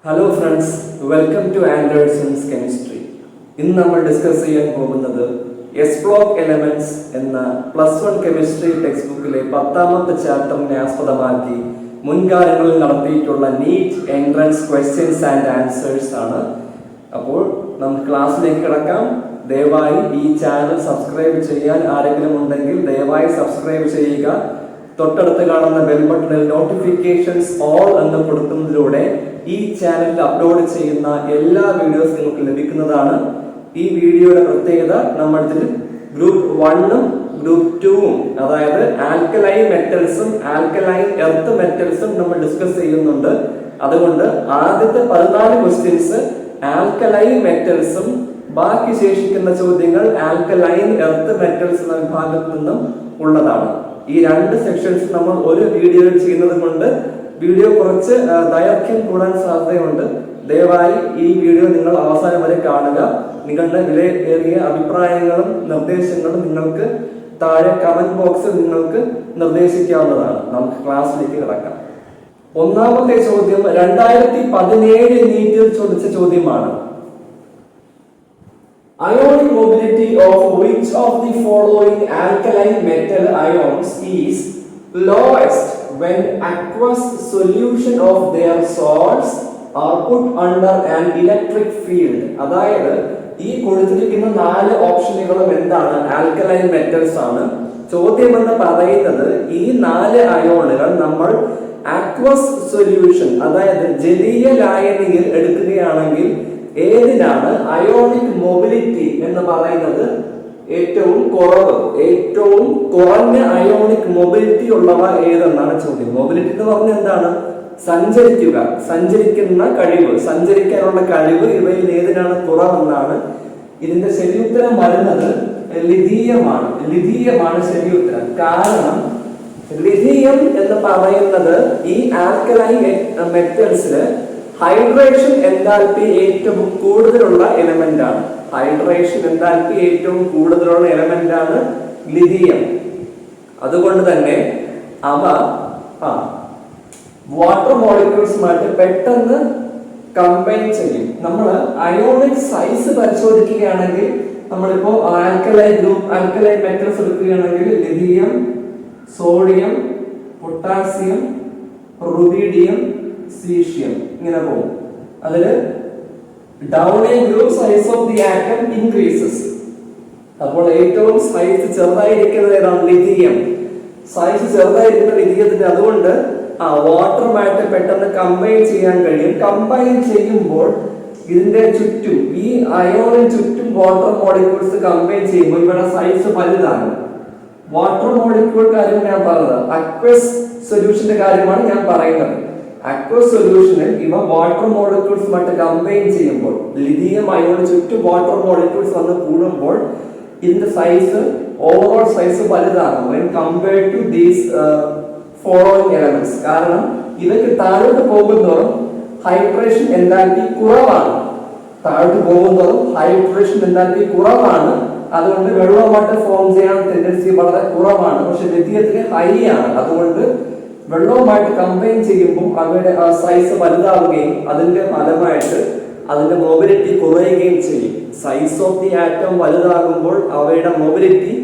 Hello friends, welcome to Andersons chemistry. ഇന്ന് നമ്മൾ discuss ചെയ്യാൻ പോകുന്നത് എസ് ബ്ലോക്ക് എലമെന്റ്സ് എന്ന +1 കെമിസ്ട്രി ടെക്സ്റ്റ് ബുക്കിലെ 10ാമത്തെ ചാപ്റ്ററിനെ ആസ്പദമാക്കി മുൻകാലങ്ങളിൽ നടത്തിയിട്ടുള്ള NEET entrance questions and answers ആണ്. അപ്പോൾ നമുക്ക് ക്ലാസ്സിലേക്ക് കിടക്കാം. ദയവായി ഈ ചാനൽ സബ്സ്ക്രൈബ് ചെയ്യാൻ ആരെങ്കിലും ഉണ്ടെങ്കിൽ ദയവായി സബ്സ്ക്രൈബ് ചെയ്യുക. തൊട്ടടുത്ത് കാണുന്ന ബെൽ ബട്ടണിൽ നോട്ടിഫിക്കേഷൻസ് ഓൾ എന്ന് കൊടുക്കുന്നതിലൂടെ ഈ ചാനലിൽ അപ്ലോഡ് ചെയ്യുന്ന എല്ലാ വീഡിയോസ് നിങ്ങൾക്ക് ലഭിക്കുന്നതാണ്. ഈ വീഡിയോയുടെ പ്രത്യേകത നമ്മൾ ഇതിൽ ഗ്രൂപ്പ് 1ഉം ഗ്രൂപ്പ് 2ഉം അതായത് ആൽക്കലൈൻ മെറ്റൽസും ആൽക്കലൈൻ എർത്ത് മെറ്റൽസും നമ്മൾ ഡിസ്കസ് ചെയ്യുന്നുണ്ട്. അതുകൊണ്ട് ആദ്യത്തെ 14 ക്വസ്റ്റ്യൻസ് ആൽക്കലൈൻ മെറ്റൽസും ബാക്കി ശേഷിക്കുന്ന ചോദ്യങ്ങൾ ആൽക്കലൈൻ എർത്ത് മെറ്റൽസ് എന്ന വിഭാഗത്തിൽ നിന്നും ഉള്ളതാണ്. ഈ രണ്ട് സെക്ഷൻസ് നമ്മൾ ഒരു വീഡിയോയിൽ ചെയ്യുന്നത് കൊണ്ട് വീഡിയോ കുറച്ച് ദൈർഘ്യം കൂടാൻ സാധ്യതയുണ്ട്. ദയവായി ഈ വീഡിയോ നിങ്ങൾ അവസാനം വരെ കാണുക. നിങ്ങളുടെ വിലയേറിയ അഭിപ്രായങ്ങളും നിർദ്ദേശങ്ങളും നിങ്ങൾക്ക് താഴെ കമന്റ് ബോക്സിൽ നിങ്ങൾക്ക് നിർദ്ദേശിക്കാവുന്നതാണ്. നമുക്ക് ക്ലാസ്സിലേക്ക് കിടക്കാം. ഒന്നാമത്തെ ചോദ്യം 2017 നീറ്റിൽ ചോദിച്ച ചോദ്യമാണ്. Ionic mobility of which of the following alkaline metal ions is lowest when aqueous solution of their salts are put under an electric field? അതായത് ഈ കൊടുത്തിരിക്കുന്ന 4 ഓപ്ഷനുകളും എന്താണ്? ആൽക്കലൈൻ മെറ്റൽസ് ആണ്. ചോദ്യം എന്ന് പറയുന്നത് ഈ 4 അയോണുകൾ നമ്മൾ അക്വസ് സൊല്യൂഷൻ അതായത് ജലീയ ലായനിയിൽ എടുക്കുകയാണെങ്കിൽ ഏതിനാണ് അയോണിക് മൊബിലിറ്റി എന്ന് പറയുന്നത് ഏറ്റവും കുറഞ്ഞ അയോണിക് മൊബിലിറ്റി ഉള്ളവ ഏതെന്നാണ് ചോദ്യം. മൊബിലിറ്റി എന്ന് പറഞ്ഞാൽ എന്താണ്? സഞ്ചരിക്കുന്ന കഴിവ്, സഞ്ചരിക്കാനുള്ള കഴിവ്. ഇവയിൽ ഏതിനാണ് കുറവെന്നാണ്. ഇതിന്റെ ശരിയുത്തരം വരുന്നത് ലിഥിയമാണ് ശരിയുത്തരം. കാരണം ലിഥിയം എന്ന് പറയുന്നത് ഈ ആൽക്കലൈൻ മെറ്റൽസില് ഹൈഡ്രേഷൻ എൻതാൽപ്പി ഏറ്റവും കൂടുതലുള്ള എലമെന്റ് ആണ്. ഹൈഡ്രേഷൻ എൻതാൽപ്പി ഏറ്റവും കൂടുതലുള്ള എലമെന്റ് ആണ് ലിഥിയം. അതുകൊണ്ട് തന്നെ അവ വാട്ടർ മോളിക്യൂൾസുമായിട്ട് പെട്ടെന്ന് കമ്പൈൻ ചെയ്യും. നമ്മൾ അയോണിക് സൈസ് പരിശോധിക്കുകയാണെങ്കിൽ നമ്മളിപ്പോ ആൽക്കലൈൻ മെറ്റൽസ് എടുക്കുകയാണെങ്കിൽ lithium, sodium, potassium, rubidium, caesium ഇങ്ങനെ പോകും. അതില് down a group size of the atom increases. അപ്പോൾ ഏറ്റവും സൈസ് ചെറുതായിരിക്കുന്നത് ഏതാണ്? ലിഥിയം. സൈസ് ചെറുതായിരിക്കുന്ന ലിഥിയത്തിന് അതുകൊണ്ട് വാട്ടറുമായിട്ട് പെട്ടെന്ന് കമ്പൈൻ ചെയ്യാൻ കഴിയും. കമ്പൈൻ ചെയ്യുമ്പോൾ ഇതിന്റെ ചുറ്റും ഈ അയോണിന് ചുറ്റും വാട്ടർ മോളിക്യൂൾസ് കമ്പൈൻ ചെയ്യുമ്പോൾ ഇവിടെ സൈസ് വലുതാണ്. വാട്ടർ മോളിക്യൂൾ കാര്യം ഞാൻ പറഞ്ഞത്, അക്വസ് സൊല്യൂഷന്റെ കാര്യമാണ് ഞാൻ പറയുന്നത്. അക്വസ് സൊല്യൂഷനിൽ ഇവ വാട്ടർ മോളിക്യൂൾസുമായിട്ട് കമ്പൈൻ ചെയ്യുമ്പോൾ ലിഥിയം അയോണിന് ചുറ്റും വാട്ടർ മോളിക്യൂൾസ് വന്ന് കൂടുമ്പോൾ ഇതിന്റെ സൈസ് ഓവറോൾ സൈസ് വലുതാകും when compared to these following elements. കാരണം ഇവയ്ക്ക് താഴോട്ട് പോകുന്നതോറും ഹൈഡ്രേഷൻ എൻതാൽപ്പി കുറവാണ്. അതുകൊണ്ട് വെള്ളവുമായിട്ട് ഫോം ചെയ്യാൻ ടെൻഡൻസി വളരെ കുറവാണ്. പക്ഷെ ലിഥിയത്തിന് ഹൈ ആണ്. അതുകൊണ്ട് വെള്ളവുമായിട്ട് കമ്പൈൻ ചെയ്യുമ്പോൾ അവയുടെ സൈസ് വലുതാവുകയും അതിന്റെ ഫലമായിട്ട് അതിന്റെ മൊബിലിറ്റി കുറയുകയും ചെയ്യും. സൈസ് ഓഫ് ദി ആറ്റം വലുതാകുമ്പോൾ അവയുടെ മൊബിലിറ്റി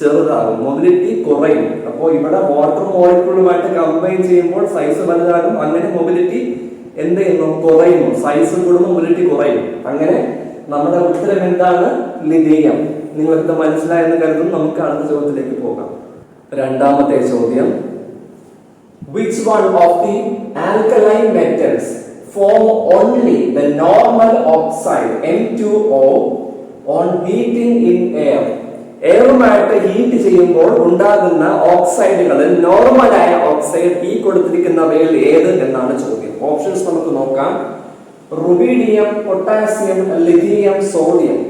ചെറുതാകും, മൊബിലിറ്റി കുറയും. അപ്പോൾ ഇവിടെ വാട്ടർ മോളിക്യൂളുമായിട്ട് കമ്പൈൻ ചെയ്യുമ്പോൾ സൈസ് വലുതാകും. അങ്ങനെ മൊബിലിറ്റി എന്ത് ചെയ്യുന്നു? കുറയുന്നു. സൈസ് കൂടുമ്പോൾ മൊബിലിറ്റി കുറയും. അങ്ങനെ നമ്മുടെ ഉത്തരം എന്താണ്? ലിഥിയം. നിങ്ങൾക്ക് മനസ്സിലായെന്ന് കരുതുന്നു. നമുക്ക് അടുത്ത ചോദ്യത്തിലേക്ക് പോകാം. രണ്ടാമത്തെ ചോദ്യം, which one of the alkaline metals form only the normal oxide N2O on heating in air? എയറുമായിട്ട് ഹീറ്റ് ചെയ്യുമ്പോൾ ഉണ്ടാകുന്ന ഓക്സൈഡുകളിൽ നോർമലായ ഓക്സൈഡ് ഈ കൊടുത്തിരിക്കുന്നവയിൽ ഏത് എന്നാണ് ചോദ്യം. ഓപ്ഷൻസ് നമുക്ക് നോക്കാം. Rubidium, potassium, lithium, sodium.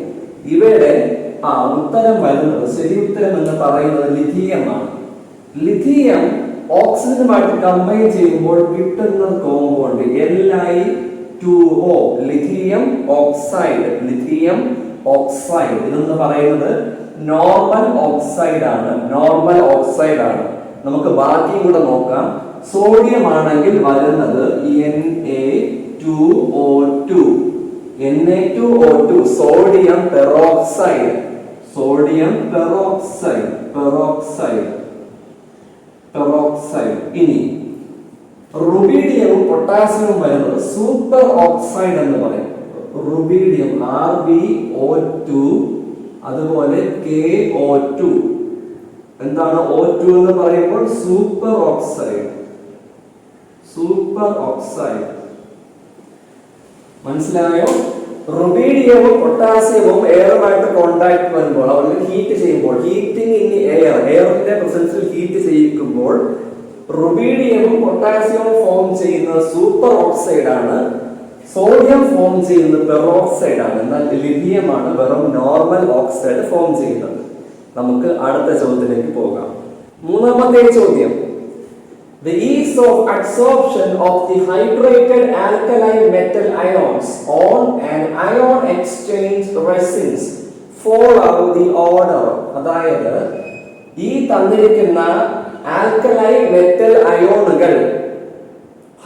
ഇവയുടെ ഉത്തരം വരുന്നത്, ശരി ഉത്തരം എന്ന് പറയുന്നത് ലിഥിയമാണ്. ലിഥിയം ഓക്സിജനുമായിട്ട് കമ്പൈൻ ചെയ്യുമ്പോൾ കിട്ടുന്ന കോമ്പൗണ്ട് Li2O, ലിഥിയം ഓക്സൈഡ്. ഇതെന്ന് പറയുന്നത് നോർമൽ ഓക്സൈഡ് ആണ്. നമുക്ക് ബാക്കിയും കൂടെ നോക്കാം. സോഡിയം ആണെങ്കിൽ വരുന്നത് Na2 Na2O2. Na2O2, sodium peroxide. Sodium peroxide. ഇനി റുബീഡിയവും പൊട്ടാസ്യവും വരുന്നത് സൂപ്പർ ഓക്സൈഡ് എന്ന് പറയും. റുബീഡിയം RbO2, അതുപോലെ KO2. എന്താണ് O2 എന്ന് പറയുമ്പോൾ? Super oxide. മനസ്സിലായോ? റുബീഡിയവും പൊട്ടാസ്യവും എയറുമായിട്ട് കോണ്ടാക്ട് വരുമ്പോൾ, അവർക്ക് ഹീറ്റ് ചെയ്യുമ്പോൾ, ഹീറ്റിംഗ് ഇൻ എയറിന്റെ പ്രസൻസിൽ ഹീറ്റ് ചെയ്യിക്കുമ്പോൾ റുബീഡിയവും പൊട്ടാസ്യവും ഫോം ചെയ്യുന്ന സൂപ്പർ ഓക്സൈഡ് ആണ്. സോഡിയം ഫോം ചെയ്യുന്നത് പെറോക്സൈഡ് ആണ്. എന്നാൽ ലിഥിയമാണ് വെറും നോർമൽ ഓക്സൈഡ് ഫോം ചെയ്യുന്നത്. നമുക്ക് അടുത്ത ചോദ്യത്തിലേക്ക് പോകാം. മൂന്നാമത്തെ ചോദ്യം. The ease of absorption of the hydrated alkaline metal ions on an ion exchange resins follow the order. അതായത് ഈ തന്നിരിക്കുന്ന ആൽക്കലൈൻ മെറ്റൽ അയോണുകൾ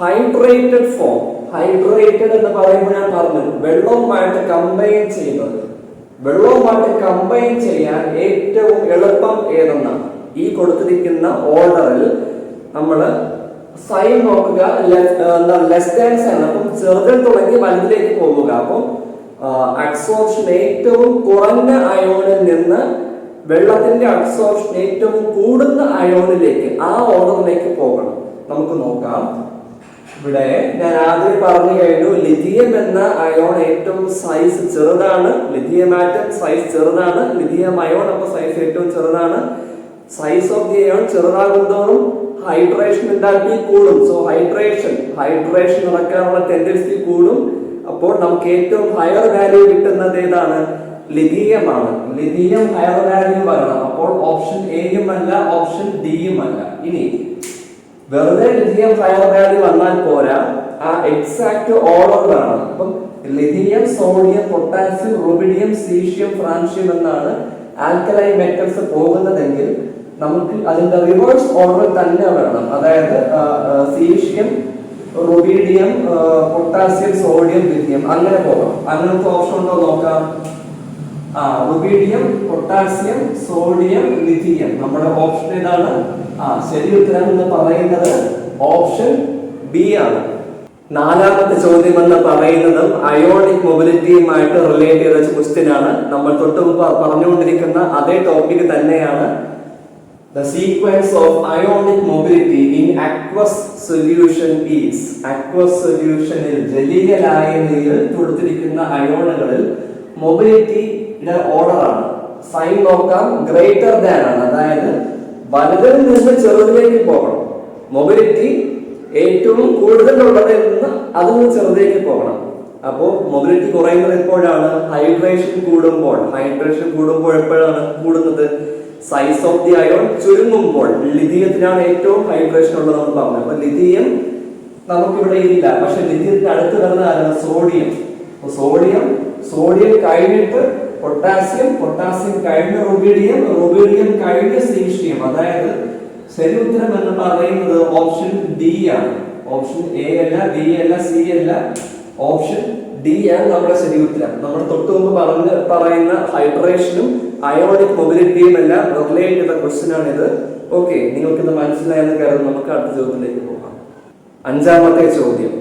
ഹൈഡ്രേറ്റഡ് ഫോം, ഹൈഡ്രേറ്റഡ് എന്ന് പറയുമ്പോൾ ഞാൻ പറഞ്ഞു വെള്ളവുമായിട്ട് കമ്പൈൻ ചെയ്യാൻ ഏറ്റവും എളുപ്പം ഏതെന്നാണ്. ഈ കൊടുത്തിരിക്കുന്ന ഓർഡറിൽ നമ്മൾ സൈൻ നോക്കുക, ലെഫ്റ്റ് ഹാൻഡ് സൈൻ. അപ്പം ചെറുതിൽ തുടങ്ങി വലുതിലേക്ക് പോവുക. അപ്പം അബ്സോർപ്ഷൻ ഏറ്റവും കുറഞ്ഞ അയോണിൽ നിന്ന് വെള്ളത്തിന്റെ അബ്സോർപ്ഷൻ ഏറ്റവും കൂടുന്ന അയോണിലേക്ക്, ആ ഓർഡറിലേക്ക് പോകണം. നമുക്ക് നോക്കാം. ഇവിടെ ഞാൻ ആദ്യം പറഞ്ഞു കഴിഞ്ഞു, ലിഥിയം എന്ന അയോൺ ഏറ്റവും സൈസ് ചെറുതാണ്. ലിഥിയം ആറ്റം സൈസ് ചെറുതാണ്. ലിഥിയം അയോൺ അപ്പൊ സൈസ് ഏറ്റവും ചെറുതാണ്. സൈസ് ഓഫ് ദി അയോൺ ചെറുതാകുന്നതോറും ഹൈഡ്രേഷൻ എന്താക്കി കൂടും. സോ ഹൈഡ്രേഷൻ നടക്കാനുള്ള ടെൻഡൻസി കൂടും. അപ്പോൾ നമുക്ക് ഏറ്റവും ഹയർ വാല്യൂ കിട്ടുന്നത് ഏതാണ്? ലിഥിയമാണ്. ലിഥിയം ഹയർ വാല്യൂ വരണം. അപ്പോൾ ഓപ്ഷൻ എയും അല്ല, ഓപ്ഷൻ ഡിയും അല്ല. ഇനി വെറുതെ ലിഥിയം ഹയർ വാല്യൂ വന്നാൽ പോരാ, ആ എക്സാക്ട് ഓർഡർ വേണം. അപ്പം lithium, sodium, potassium, റുബിഡിയം, caesium, francium എന്നാണ് ആൽക്കലൈൻ മെറ്റൽസ് പോകുന്നതെങ്കിൽ നമുക്ക് അതിന്റെ റിവേഴ്സ് ഓർഡർ തന്നെ വേണം. അതായത് caesium, rubidium, potassium, sodium, lithium അങ്ങനെ പോകാം. അങ്ങനത്തെ ഓപ്ഷൻ ഉണ്ടോ നോക്കാം. Rubidium, potassium, sodium, lithium. നമ്മുടെ ഓപ്ഷൻ ഏതാണ്? ശരി ഉത്തരം എന്ന് പറയുന്നത് ഓപ്ഷൻ ബി ആണ്. നാലാമത്തെ ചോദ്യം എന്ന് പറയുന്നതും അയോണിക് മൊബിലിറ്റിയുമായിട്ട് റിലേറ്റ് ചെയ്ത ക്വസ്റ്റ്യൻ ആണ്. നമ്മൾ തൊട്ട് മുമ്പ് പറഞ്ഞുകൊണ്ടിരിക്കുന്ന അതേ ടോപ്പിക് തന്നെയാണ്. The sequence of ionic mobility in aqueous solution is. aqueous solutionil ജലീയ ലായനിയിൽ കൊടുത്തിരിക്കുന്ന അയോണുകളിൽ മൊബിലിറ്റിയുടെ ഓർഡർ ആണ്. സൈൻ നോക്കാം, ഗ്രേറ്റർ ദാൻ ആണ്. അതായത് വലുതിൽ നിന്ന് ചെറുതിലേക്ക് പോകണം. മൊബിലിറ്റി ഏറ്റവും കൂടുതലുള്ളതിൽ നിന്ന് അതിൽ നിന്ന് ചെറുതിലേക്ക് പോകണം. അപ്പോൾ മൊബിലിറ്റി കുറയുന്നത് എപ്പോഴാണ്? ഹൈഡ്രേഷൻ കൂടുമ്പോൾ എപ്പോഴാണ് കൂടുന്നത്? സൈസ് ഓഫ് ദി അയോൺ ചുരുങ്ങുമ്പോൾ. ലിഥിയത്തിനാണ് ഏറ്റവും ഹൈഡ്രേഷൻ ഉള്ളത് നമ്മൾ പറഞ്ഞു. അപ്പൊ ലിഥിയം നമുക്കിവിടെ ഇല്ല. പക്ഷെ ലിഥിയത്തിന് അടുത്ത് വരുന്ന ആരാണ്? സോഡിയം കഴിഞ്ഞിട്ട് പൊട്ടാസ്യം കഴിഞ്ഞ് റുബീഡിയം കഴിഞ്ഞ് സീഷ്യം. അതായത് ശരി ഉത്തരം എന്ന് പറയുന്നത് ഓപ്ഷൻ ഡി ആണ്. ഓപ്ഷൻ എ അല്ല, ബി അല്ല, സി അല്ല, ഓപ്ഷൻ ഡി ആണ് നമ്മുടെ ശരി ഉത്തരം. നമ്മൾ തൊട്ട് മുമ്പ് പറയുന്ന ഹൈഡ്രേഷനും അയോണിക് മൊബിലിറ്റിയും എല്ലാം റിലേറ്റ് ചെയ്ത ക്വസ്റ്റ്യൻ ആണ് ഇത്. ഓക്കെ, നിങ്ങൾക്ക് ഇത് മനസ്സിലായെന്ന് കരുതുന്നു. നമുക്ക് അടുത്ത ചോദ്യത്തിലേക്ക് പോകാം. അഞ്ചാമത്തെ ചോദ്യം.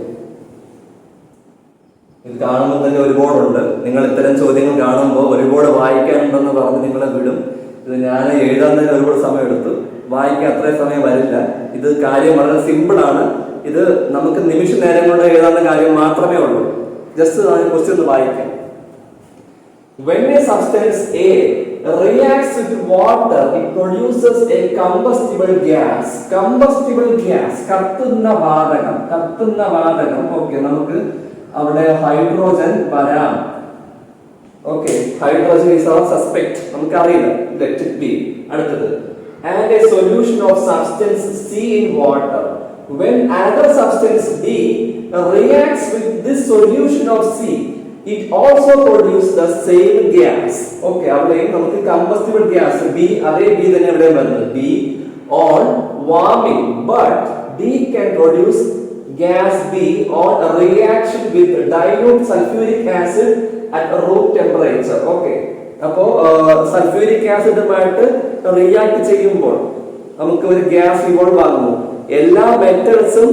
ഇത് കാണുമ്പോൾ തന്നെ ഒരുപാടുണ്ട്. നിങ്ങൾ ഇത്തരം ചോദ്യങ്ങൾ കാണുമ്പോൾ ഒരുപാട് വായിക്കാനുണ്ടെന്ന് പറഞ്ഞ് നിങ്ങളെ വിടും. ഇത് ഞാൻ എഴുതാൻ തന്നെ ഒരുപാട് സമയം എടുത്തു. വായിക്കാൻ അത്രയും സമയം വരില്ല. ഇത് കാര്യം വളരെ സിമ്പിൾ ആണ്. ഇത് നമുക്ക് നിമിഷ നേരം കൊണ്ട് എഴുതാവുന്ന കാര്യം മാത്രമേ ഉള്ളൂ. ജസ്റ്റ് ക്വസ്റ്റ്യൻ ഒന്ന് വായിക്കാം. When a substance A reacts with water, it produces a combustible gas. കത്തുന്ന വാതകം. ഓക്കെ, നമുക്ക് അവിടെ ഹൈഡ്രോജൻ വരാം. Okay, hydrogen is our suspect. നമുക്ക് അറിയില്ല. Let it be. അടുത്തത്, and a solution of substance C in water. When another substance B reacts with this solution of C, it also produces the same gas. Okay, അവിടെ നമുക്ക് combustible gas B, അതേ B തന്നെ ഇവിടെ വരുന്നത്. B on warming, but B can produce gas B on a reaction with dilute sulfuric acid at room temperature. Okay. അപ്പോൾ sulphuric ആസിഡുമായിട്ട് react ചെയ്യുമ്പോൾ നമുക്ക് ഒരു ഗ്യാസ് ഇവോൾവ് ആകുന്നു. എല്ലാ മെറ്റൽസും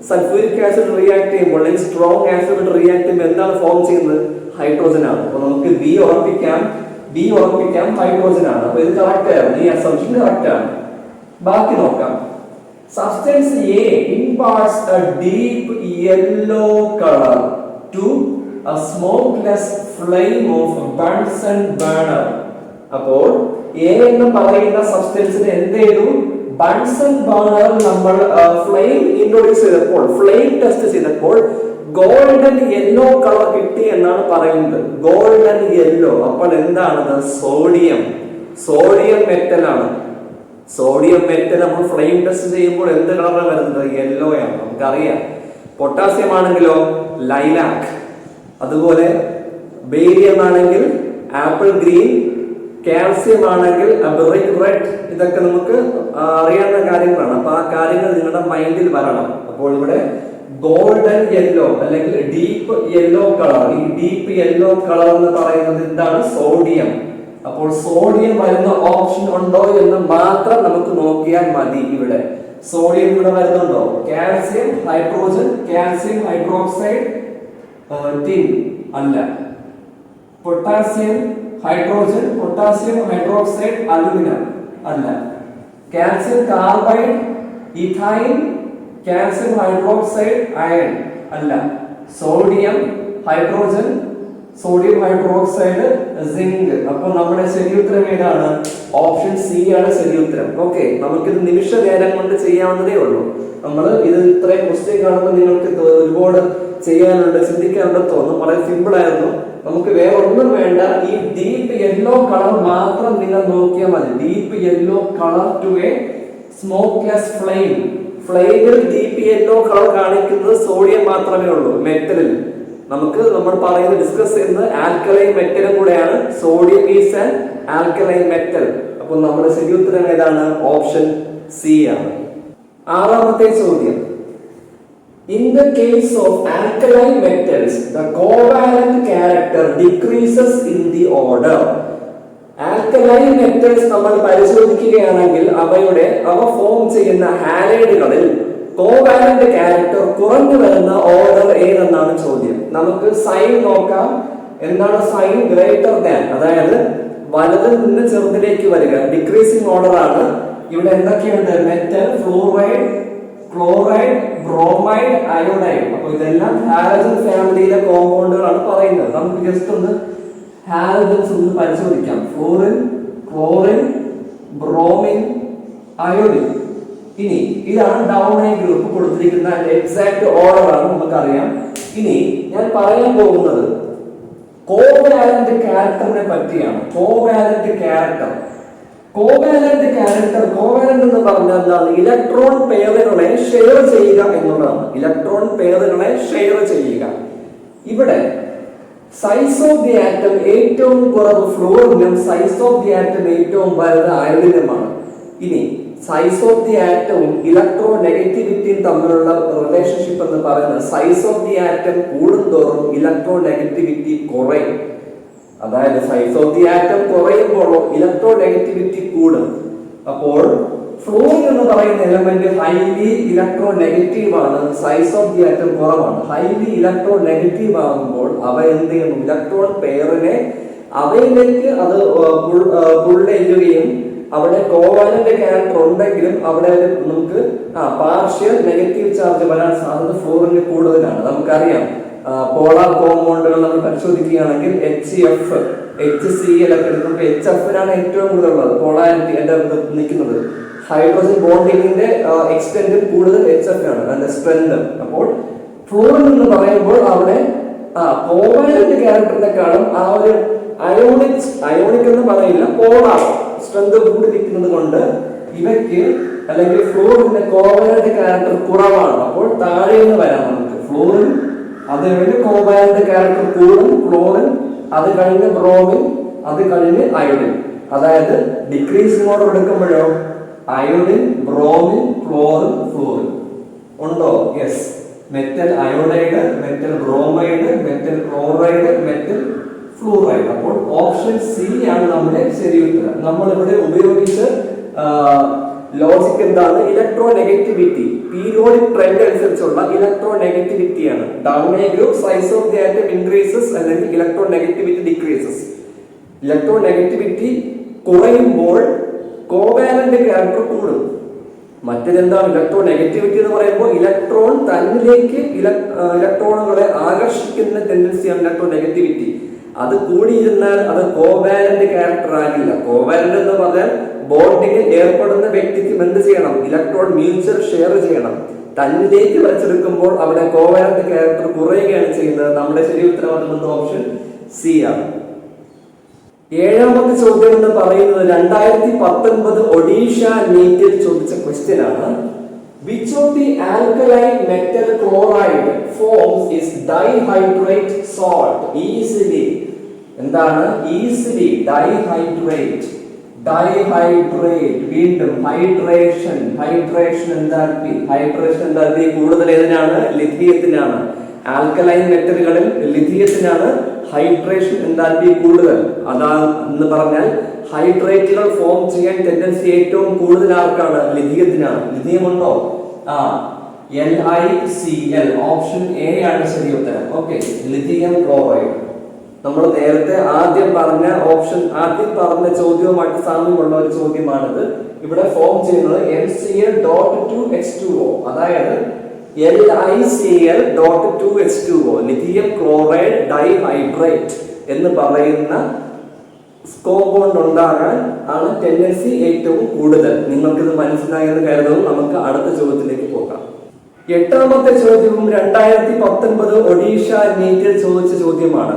സൾഫ്യൂരിക് ആസിഡ് റിയാക്ട് ചെയ്യുമ്പോൾ അല്ലെങ്കിൽ സ്ട്രോങ് ആസിഡ് റിയാക്ട് ചെയ്യുമ്പോൾ എന്താണ് ഫോം ചെയ്യുന്നത്? ഹൈഡ്രോജൻ ആണ്. അപ്പൊ നമുക്ക് ബി ഉറപ്പിക്കാം ഹൈഡ്രോജൻ ആണ്. അപ്പൊ ഇത് കറക്റ്റ് ആണ്, ഈ അസംപ്ഷൻ കറക്റ്റ് ആണ്. ബാക്കി നോക്കാം. Substance A imparts a deep yellow color to a smokeless flame of a Bunsen burner. അപ്പോൾ A എന്ന് പറയുന്ന സബ്സ്റ്റൻസിന് എന്ത് ചെയ്തു? ബൺസൺ ബർണർ നമ്മൾ ഫ്ലെയിം ഇൻട്രൊഡ്യൂസ് ചെയ്തപ്പോൾ, ഫ്ലെയിം ടെസ്റ്റ് ചെയ്തപ്പോൾ ഗോൾഡൻ യെല്ലോ കളർ കിട്ടി എന്നാണ് പറയുന്നത്. Golden yellow. അപ്പോൾ എന്താണത്? സോഡിയം മെറ്റൽ ആണ്. സോഡിയം മെറ്റൽ നമ്മൾ ഫ്ലെയിം ടെസ്റ്റ് ചെയ്യുമ്പോൾ എന്ത് കളറാണ് വരുന്നത്? യെല്ലോ ആണ്, നമുക്കറിയാം. പൊട്ടാസ്യം ആണെങ്കിലോ ലൈലാക്ക്, അതുപോലെ ബേരിയം ആണെങ്കിൽ ആപ്പിൾ ഗ്രീൻ, കാൽസ്യം ആണെങ്കിൽ ബ്രിക്ക് റെഡ്. ഇതൊക്കെ നമുക്ക് അറിയാവുന്ന കാര്യങ്ങളാണ്. അപ്പൊ ആ കാര്യങ്ങൾ നിങ്ങളുടെ മൈൻഡിൽ വരണം. അപ്പോൾ ഇവിടെ ഗോൾഡൻ യെല്ലോ അല്ലെങ്കിൽ ഡീപ്പ് യെല്ലോ കളർ, ഈ ഡീപ്പ് യെല്ലോ കളർ എന്ന് പറയുന്നത് എന്താണ്? സോഡിയം. അപ്പോൾ സോഡിയം വരുന്ന ഓപ്ഷൻ ഉണ്ടോ എന്ന് മാത്രം നമുക്ക് നോക്കിയാൽ മതി. ഇവിടെ സോഡിയം ഇവിടെ വരുന്നുണ്ടോ? Calcium hydrogen, calcium hydroxide tin അല്ല. Potassium hydrogen, potassium hydroxide aluminum അല്ല. Calcium carbide ethyne, calcium hydroxide iron അല്ല. Sodium hydrogen, sodium hydroxide zinc. അപ്പോൾ നമ്മുടെ ശരിയുത്തരം ഏതാണ്? ഓപ്ഷൻ സി ആണ് ശരിയുത്തരം. ഓക്കെ, നമുക്കിത് നിമിഷ നേരം കൊണ്ട് ചെയ്യാവുന്നതേ ഉള്ളൂ. നമ്മൾ ഇത് ഇത്രയും ക്വസ്റ്റ്യൻ കാണുമ്പോൾ നിങ്ങൾക്ക് ഒരുപാട് ചെയ്യാനുണ്ട്, ചിന്തിക്കാനുണ്ടെന്ന് തോന്നും. വളരെ സിമ്പിൾ ആയിരുന്നു. നമുക്ക് വേറെ ഒന്നും വേണ്ട, ഈ ഡീപ്പ് യെല്ലോ കളർ മാത്രം നിങ്ങൾ നോക്കിയാൽ മതി. Deep yellow colour to a smokeless flame. ഫ്ലെയിമിൽ ഡീപ്പ് യെല്ലോ കളർ കാണിക്കുന്നത് സോഡിയം മാത്രമേ ഉള്ളൂ. മെറ്റലിൽ നമ്മൾ പറയുന്നത് ഡിസ്കസ് ചെയ്യുന്നത് ആൽക്കലൈൻ മെറ്റലും കൂടെയാണ്. Sodium is an alkaline metal. അപ്പോൾ നമ്മുടെ ശരിയുത്തരം ഏതാണ്? ഓപ്ഷൻ സി ആണ്. ആറാമത്തെ ചോദ്യം. In the case of alkaline metals, the covalent character decreases in the order. Alkaline metals നമ്മൾ പരിശോധിക്കുകയാണെങ്കിൽ അവ ഫോം ചെയ്യുന്ന ഹാലൈഡുകളിൽ കോവാലന്റ് ക്യാരക്ടർ കുറഞ്ഞു വരുന്ന ഓർഡർ ഏതെന്നാണ് ചോദ്യം. നമുക്ക് സൈൻ നോക്കാം. എന്താണ് സൈൻ? ഗ്രേറ്റർ ദാൻ, അതായത് വലതിൽ നിന്ന് ചെറുതിലേക്ക് വരിക. ഡിക്രീസിംഗ് ഓർഡർ ആണ്. ഇവിടെ എന്തൊക്കെയുണ്ട്? Metal, fluoride, chloride, bromide, iodide. അപ്പൊ ഇതെല്ലാം ഹാലജൻ ഫാമിലിയിലെ കോമ്പൗണ്ടുകളാണ് പറയുന്നത്. നമുക്ക് ജസ്റ്റ് ഒന്ന് ഹാലജൻസ് ഒന്ന് പരിശോധിക്കാം. Fluorine, chlorine, bromine, iodine. ഇനി ഇതാണ് ഡൗൺ ഐ ഗ്രൂപ്പ് കൊടുത്തിരിക്കുന്ന എക്സാക്ട് ഓർഡർ ആണ്, നമുക്കറിയാം. ഇനി ഞാൻ പറയാൻ പോകുന്നത് കോവാലന്റ് ക്യാരക്ടറിനെ പറ്റിയാണ്. കോവാലന്റ് ക്യാരക്ടർ എന്ന് പറഞ്ഞാൽ എന്താണ്? ഇലക്ട്രോൺ പെയറുകളെ ഷെയർ ചെയ്യുക എന്നുള്ളതാണ്. ഇലക്ട്രോൺ പെയറുകളെ ഷെയർ ചെയ്യുക. ഇവിടെ സൈസ് ഓഫ് ദി ആറ്റം ഏറ്റവും കുറവ് ഫ്ലൂറിനും സൈസ് ഓഫ് ദി ആറ്റം ഏറ്റവും വലുത് അയോഡിനുമാണ്. ഇനി സൈസ് ഓഫ് ദി ആറ്റവും ഇലക്ട്രോ നെഗറ്റിവിറ്റിയും തമ്മിലുള്ള റിലേഷൻഷിപ്പ് എന്ന് പറയുന്നത് സൈസ് ഓഫ് ദി ആറ്റം കൂടുന്തോറും ഇലക്ട്രോ നെഗറ്റിവിറ്റി കുറയും. അതായത് സൈസ് ഓഫ് ദി ആറ്റം കുറയുമ്പോഴോ ഇലക്ട്രോ നെഗറ്റിവിറ്റി കൂടും. അപ്പോൾ ഫ്ലൂറിൻ എന്ന് പറയുന്ന എലമെന്റ് ഹൈലി ഇലക്ട്രോ നെഗറ്റീവ് ആണ്, സൈസ് ഓഫ് ദി ആറ്റം കുറവാണ്. ഹൈലി ഇലക്ട്രോ നെഗറ്റീവ് ആകുമ്പോൾ അവ എന്ത് ചെയ്യുന്നു? ഇലക്ട്രോൺ പെയറിനെ അവയിലേക്ക് അത് പുള്ളെയ്യുകയും അവിടെ കോവാലന്റ് ക്യാരക്ടർ ഉണ്ടെങ്കിലും അവിടെ നമുക്ക് പാർഷ്യൽ നെഗറ്റീവ് ചാർജ് വരാൻ സാധ്യത ഫ്ലൂറിന് കൂടുതലാണ്. നമുക്കറിയാം പോളാർ കോമ്പൗണ്ടുകൾ നമ്മൾ പരിശോധിക്കുകയാണെങ്കിൽ HCl ഒക്കെ എടുക്കുമ്പോൾ HFനാണ് ഏറ്റവും കൂടുതലുള്ളത്. പോളാരിറ്റി നിൽക്കുന്നത് ഹൈഡ്രോജൻ ബോണ്ടിങ്ങിന്റെ എക്സ്റ്റെന്റ് കൂടുതൽ HF ആണ്, അതിന്റെ സ്ട്രെങ്ത്. അപ്പോൾ ഫ്ലൂറിൻ എന്ന് പറയുമ്പോൾ അവിടെ കോവാലന്റ് ക്യാരക്ടറിനെക്കാളും ആ ഒരു അയോണിക് എന്ന് പറയില്ല, പോളാർ സ്ട്രെങ്ത് കൂടി നിൽക്കുന്നത് കൊണ്ട് ഇവയ്ക്ക് അല്ലെങ്കിൽ ഫ്ലൂറിന്റെ കോവാലന്റ് ക്യാരക്ടർ കുറവാണ്. അപ്പോൾ താഴെ നിന്ന് വരാം നമുക്ക്. ഫ്ലൂറിൻ അത് കഴിഞ്ഞ് കോവാലന്റ് ക്യാരക്ടർ കൂടും, ക്ലോറിൻ അത് കഴിഞ്ഞ് ബ്രോമിൻ അത് കഴിഞ്ഞ് അയോഡിൻ. അതായത് ഡിക്രീസിംഗ് ഓർഡർ എടുക്കുമ്പോഴോ അയോഡിൻ, ബ്രോമിൻ, ക്ലോറിൻ, ഫ്ലൂറിൻ ഉണ്ടോ? Yes. Metal iodide, metal bromide, metal chloride, metal fluoride. അപ്പോൾ ഓപ്ഷൻ സി ആണ് നമ്മുടെ ശരി ഉത്തരം. നമ്മൾ ഇവിടെ ഉപയോഗിച്ച ലോജിക് എന്താണ്? ഇലക്ട്രോ നെഗറ്റിവിറ്റി, പീരിയോഡിക് ട്രെൻഡ് അനുസരിച്ചുള്ള ഇലക്ട്രോ നെഗറ്റിവിറ്റിയാണ്. Down a group size of the atom increases അല്ലെങ്കിൽ electronegativity decreases. Electronegativity കുറയുമ്പോൾ കോവാലന്റ് ക്യാരക്ടർ കൂടും. മറ്റേതെന്താണ്? ഇലക്ട്രോ നെഗറ്റിവിറ്റി എന്ന് പറയുമ്പോൾ ഇലക്ട്രോൺ തന്നിലേക്ക് ഇലക്ട്രോണുകളെ ആകർഷിക്കുന്ന ടെൻഡൻസിയാണ് ഇലക്ട്രോ നെഗറ്റിവിറ്റി. അത് കൂടിയിരുന്നാൽ അത് കോവാലന്റ് ക്യാരക്ടർ ആകില്ല. കോവാലന്റ് എന്ന് പറഞ്ഞാൽ ബോണ്ടിങ്ങിൽ ഏർപ്പെടുന്ന വ്യക്തിക്ക് എന്ത് ചെയ്യണം? ഇലക്ട്രോൺ മ്യൂച്വൽ ഷെയർ ചെയ്യണം. തന്നിലേക്ക് വലിച്ചെടുക്കുമ്പോൾ അവിടെ കോവാലന്റ് ക്യാരക്ടർ കുറയുകയാണ് ചെയ്യുന്നത്. നമ്മുടെ ശരി ഉത്തരവാദിത്വം ഓപ്ഷൻ സി ആണ്. ഏഴാമത്തെ ചോദ്യം എന്ന് പറയുന്നത് 2019 ഒഡീഷ നീറ്റിൽ ചോദിച്ച ക്വസ്റ്റ്യൻ ആണ്. Which of the alkaline metal chloride forms is dihydrate salt easily? എന്താണ്? easily dihydrate. വീണ്ടും ഹൈഡ്രേഷൻ എന്താൽപി കൂടുതൽ ഏതിനാണ്? ലിഥിയത്തിനാണ്. ആൽക്കലൈൻ മെറ്റലുകളിൽ ലിഥിയത്തിനാണ് ഹൈഡ്രേഷൻ എന്താൽപി കൂടുതൽ. അതാന്ന് പറഞ്ഞാൽ ഹൈഡ്രേറ്റുകൾ ഫോം ചെയ്യാൻ ടെൻഡൻസി ഏറ്റവും കൂടുതൽ ആർക്കാണ്? ലിഥിയത്തിനാണ്. ലിഥിയം ഉണ്ടോ? LiCl ഓപ്ഷൻ എ ആണ് ശരി ഉത്തരം. Okay, lithium chloride. നമ്മൾ നേരത്തെ ആദ്യം പറഞ്ഞ ചോദ്യവുമായിട്ട് സാമ്യമുള്ള ഒരു ചോദ്യമാണിത്. ഇവിടെ ഫോം ചെയ്യുന്നത് MCl.2H2O, അതായത് LiCl.2H2O, ലിഥിയം ക്ലോറൈഡ് ഡൈഹൈഡ്രേറ്റ് എന്ന് പറയുന്ന കോമ്പൗണ്ട് ഉണ്ടാകാൻ ആണ് ടെൻഡൻസി ഏറ്റവും കൂടുതൽ. നിങ്ങൾക്കിത് മനസ്സിലായെന്ന് കരുതുന്നു. നമുക്ക് അടുത്ത ചോദ്യത്തിലേക്ക് പോകാം. എട്ടാമത്തെ ചോദ്യവും 2019 ഒഡീഷ നീറ്റിൽ ചോദിച്ച ചോദ്യമാണ്.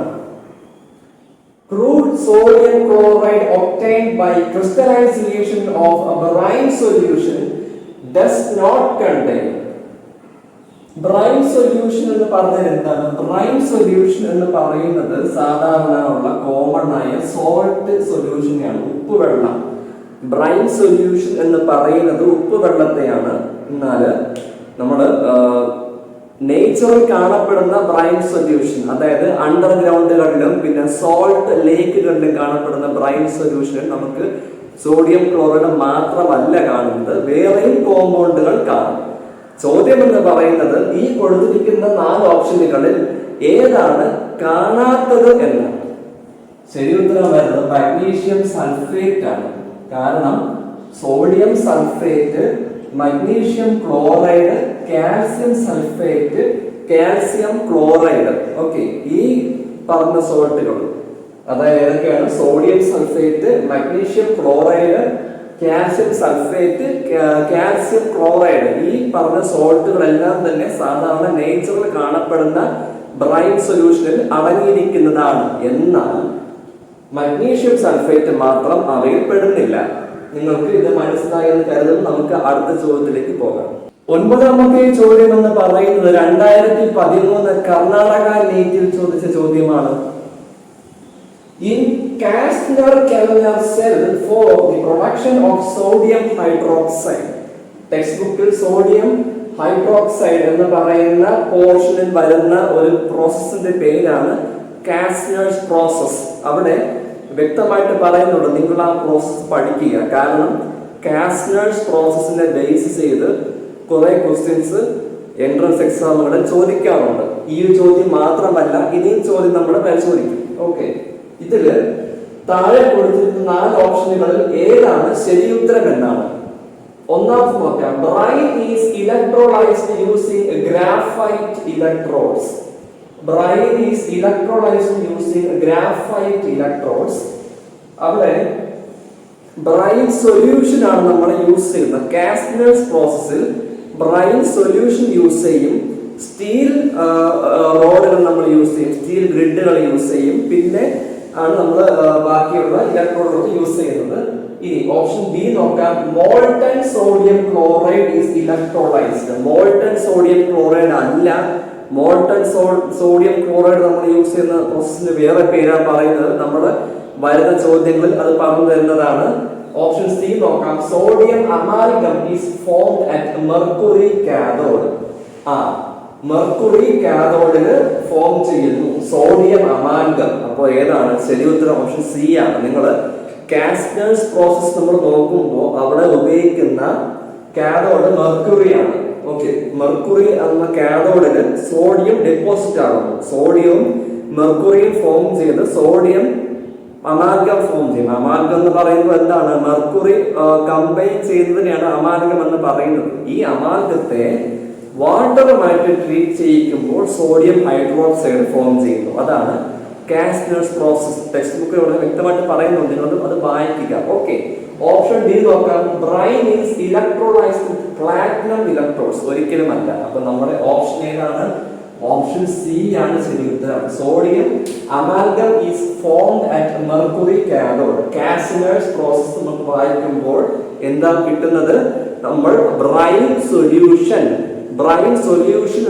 Crude sodium chloride obtained by crystallization of a brine solution does not contain. Brine solution എന്ന് പറഞ്ഞാൽ എന്താണ്? ബ്രൈൻ സൊല്യൂഷൻ എന്ന് പറയുന്നത് സാധാരണ ഉള്ള കോമൺ ആയ സോൾട്ട് സൊല്യൂഷനെയാണ്, ഉപ്പുവെള്ളം. ബ്രൈൻ സൊല്യൂഷൻ എന്ന് പറയുന്നത് ഉപ്പുവെള്ളത്തെയാണ്. എന്നാൽ നമ്മൾ നേച്ചറിൽ കാണപ്പെടുന്ന ബ്രൈൻ സൊല്യൂഷൻ, അതായത് അണ്ടർഗ്രൗണ്ടുകളിലും പിന്നെ സോൾട്ട് ലേക്കുകളിലും കാണപ്പെടുന്ന ബ്രൈൻ സൊല്യൂഷനിൽ നമുക്ക് സോഡിയം ക്ലോറൈഡ് മാത്രമല്ല കാണുന്നത്, വേറെയും കോമ്പൗണ്ടുകൾ കാണും. ചോദ്യം എന്ന് പറയുന്നത് ഈ കൊടുത്തിരിക്കുന്ന 4 ഓപ്ഷനുകളിൽ ഏതാണ് കാണാത്തത് എന്നാണ്. ശരി ഉത്തരം വരുന്നത് മഗ്നീഷ്യം സൾഫേറ്റ് ആണ്. കാരണം sodium sulphate, magnesium chloride, calcium sulphate, calcium chloride, okay, ഈ പറഞ്ഞ സോൾട്ടുകൾ, അതായത് ഏതൊക്കെയാണ്? Sodium sulphate, magnesium chloride, calcium sulphate, calcium chloride, ഈ പറഞ്ഞ സോൾട്ടുകളെല്ലാം തന്നെ സാധാരണ നേച്ചറിൽ കാണപ്പെടുന്ന ബ്രൈൻ സൊല്യൂഷനിൽ അടങ്ങിയിരിക്കുന്നതാണ്. എന്നാൽ മഗ്നീഷ്യം സൾഫേറ്റ് മാത്രം അവയിൽ പെടുന്നില്ല. നിങ്ങൾക്ക് ഇത് മനസ്സിലായെന്ന് കരുതും. നമുക്ക് അടുത്ത ചോദ്യത്തിലേക്ക് പോകാം. 9ാമത്തെ ചോദ്യം എന്ന് പറയുന്നത് 2013 കർണാടക നീറ്റിൽ ചോദിച്ച ചോദ്യമാണ്. In Kastner-Kellner cell for the production of sodium hydroxide. Text sodium hydroxide എന്ന് പറയുന്ന പോർഷനിൽ വരുന്ന ഒരു പ്രോസസ്സിന്റെ പേരാണ് കാസ്റ്റ്നേഴ്സ് പ്രോസസ്. അവിടെ വ്യക്തമായിട്ട് പറയുന്നുണ്ട്, നിങ്ങൾ ആ പ്രോസസ് പഠിക്കുക. കാരണം കാസ്റ്റ്നേഴ്സ് പ്രോസസ്സിനെ ബേസ് ചെയ്ത് കുറെ ക്വസ്റ്റ്യൻസ് എൻട്രൻസ് എക്സാമുകളിൽ ചോദിക്കാറുണ്ട്. ഈ ഒരു ചോദ്യം മാത്രമല്ല, ഇനിയും ചോദ്യം നമ്മൾ പരിശോധിക്കും. ഓക്കെ, ഇതില് താഴെ കൊടുത്തിരിക്കുന്ന 4 ഓപ്ഷനുകളിൽ ഏതാണ് ശരിയുത്തരം എന്നാണ്. ഒന്നാമത് നോക്കാം. Brine is electrolysed using graphite electrodes. Brine is electrolysed using graphite electrodes. അവിടെ ബ്രൈൻ സൊല്യൂഷൻ ആണ് നമ്മൾ യൂസ് ചെയ്യുന്നത്. കാസ്റ്റ്നേഴ്സ് പ്രോസസ്സിൽ ബ്രൈൻ സൊല്യൂഷൻ യൂസ് ചെയ്യും. സ്റ്റീൽ റോഡുകൾ നമ്മൾ യൂസ് ചെയ്യും, സ്റ്റീൽ ഗ്രിഡുകൾ യൂസ് ചെയ്യും. പിന്നെ ആണ് നമ്മൾ ബാക്കിയുള്ള ഇലക്ട്രോഡുകൾ യൂസ് ചെയ്യുന്നത്. ഇനി ഓപ്ഷൻ ബി നോക്കാം. Molten sodium chloride is electrolysed. Molten sodium chloride അല്ല. മോൾട്ടൺ സോഡിയം ക്ലോറൈഡ് നമ്മൾ യൂസ് ചെയ്യുന്ന പ്രോസസ്സിന് വേറെ പേരാ പറയുന്നത്. നമ്മൾ വരുന്ന ചോദ്യങ്ങളിൽ അത് പറഞ്ഞു തരുന്നതാണ്. ഓപ്ഷൻ സി നോക്കാം. Sodium amalgam is formed at mercury cathode. Mercury കാഥോഡിന് ഫോം ചെയ്യുന്നു സോഡിയം അമാൽഗം. അപ്പോൾ ഏതാണ് ശരി ഉത്തരം? ഓപ്ഷൻ സി ആണ്. നിങ്ങൾ കാസ്റ്റേഴ്സ് പ്രോസസ് നമ്മൾ നോക്കുമ്പോൾ അവിടെ ഉപയോഗിക്കുന്ന കാഥോഡ് മെർക്കുറി ആണ്. ഓക്കെ, മെർക്കുറി എന്ന കാഥോഡിന് സോഡിയം ഡെപ്പോസിറ്റ് ആകുന്നു. സോഡിയവും മെർക്കുറിയും ഫോം ചെയ്ത് സോഡിയം അമാൽഗം ഫോം ചെയ്യും. അമാൽഗം എന്ന് പറയുമ്പോൾ എന്താണ്? മെർക്കുറി കമ്പൈൻ ചെയ്യുന്നതിനെയാണ് അമാൽഗം എന്ന് പറയുന്നത്. ഈ അമാൽഗത്തെ വാട്ടറുമായിട്ട് ട്രീറ്റ് ചെയ്യിക്കുമ്പോൾ സോഡിയം ഹൈഡ്രോക്സൈഡ് ഫോം ചെയ്യുന്നു. അതാണ് കാസ്റ്റേഴ്സ് പ്രോസസ്. ടെക്സ്റ്റ് ബുക്കിൽ വളരെ വ്യക്തമായിട്ട് പറയുന്നുണ്ട്, നിങ്ങൾ അത് വായിക്കുക. ഓക്കെ, ഓപ്ഷൻ ഡി നോക്കാം. Brine is electrolysed with platinum electrodes. ഒരിക്കലും അല്ല. അപ്പൊ നമ്മുടെ ഓപ്ഷൻ ഏതാണ്? ഓപ്ഷൻ സി ആണ് ശരി ഉത്തരം. Sodium amalgam is formed at mercury cathode. Castes process നമുക്ക് വായിക്കുമ്പോൾ എന്താ കിട്ടുന്നത്? നമ്മൾ ബ്രൈൻ സൊല്യൂഷൻ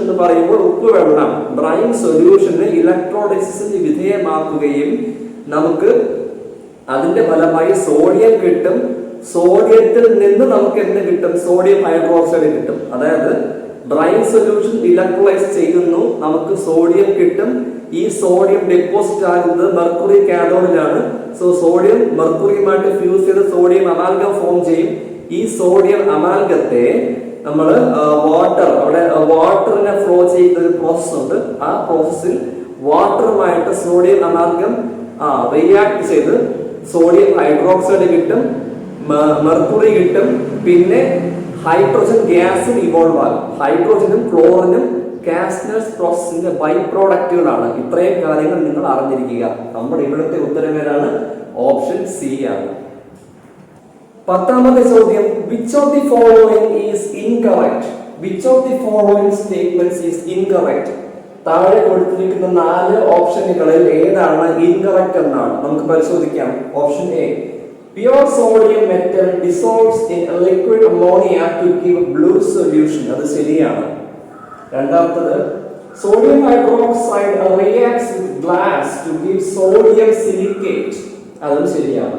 എന്ന് പറയുമ്പോൾ ഉപ്പ് വെള്ളം, ബ്രൈൻ സൊല്യൂഷന് ഇലക്ട്രോലൈസിസിന് വിധേയമാക്കുകയും നമുക്ക് അതിന്റെ ഫലമായി സോഡിയം കിട്ടും. സോഡിയത്തിൽ നിന്ന് നമുക്ക് എന്ത് കിട്ടും? സോഡിയം ഹൈഡ്രോക്സൈഡ് കിട്ടും. അതായത് ബ്രൈൻ സൊല്യൂഷൻ ഇലക്ട്രോലൈസ് ചെയ്യുന്നു, നമുക്ക് സോഡിയം കിട്ടും. ഈ സോഡിയം ഡെപ്പോസിറ്റ് ആകുന്നത് മെർക്കുറി കാഥോഡിലാണ്. സോ സോഡിയം മെർക്കുറിയുമായിട്ട് ഫ്യൂസ് ചെയ്ത് സോഡിയം അമാൽഗം ഫോം ചെയ്യും. ഈ സോഡിയം അമാൽഗത്തെ നമ്മൾ വാട്ടർ, അവിടെ വാട്ടറിനെ ഫ്ലോ ചെയ്യുന്ന ഒരു പ്രോസസ് ഉണ്ട്. ആ പ്രോസസ്സിൽ വാട്ടറുമായിട്ട് സോഡിയം അമാൽഗം റിയാക്ട് ചെയ്ത് സോഡിയം ഹൈഡ്രോക്സൈഡ് കിട്ടും, മെർക്കുറി കിട്ടും. പിന്നെ ഹൈഡ്രോജൻ ഗ്യാസും ഇവോൾവ് ആകും. ഹൈഡ്രോജനും ക്ലോറിനും കാസ്റ്റേഴ്സ് പ്രോസസ്സിന്റെ ബൈ പ്രോഡക്റ്റുകളാണ്. ഇത്രയും കാര്യങ്ങൾ നിങ്ങൾ അറിഞ്ഞിരിക്കുക. നമ്മുടെ ഇവിടുത്തെ ഉത്തരം ഏതാണ്? ഓപ്ഷൻ സി ആണ്. 10ാമത്തെ ചോദ്യം, which of the following is incorrect? Which of the following statements is incorrect? താഴെ കൊടുത്തിരിക്കുന്ന 4 ഓപ്ഷനുകളിൽ ഏതാണ് ഇൻകറക്റ്റ് എന്നാണ് നമുക്ക് പരിശോധിക്കാം. Option A, pure sodium metal dissolves in liquid ammonia to give blue solution. അത് ശരിയാണ്. രണ്ടാമത്തത്, sodium hydroxide reacts with glass to give sodium silicate. അതും ശരിയാണ്.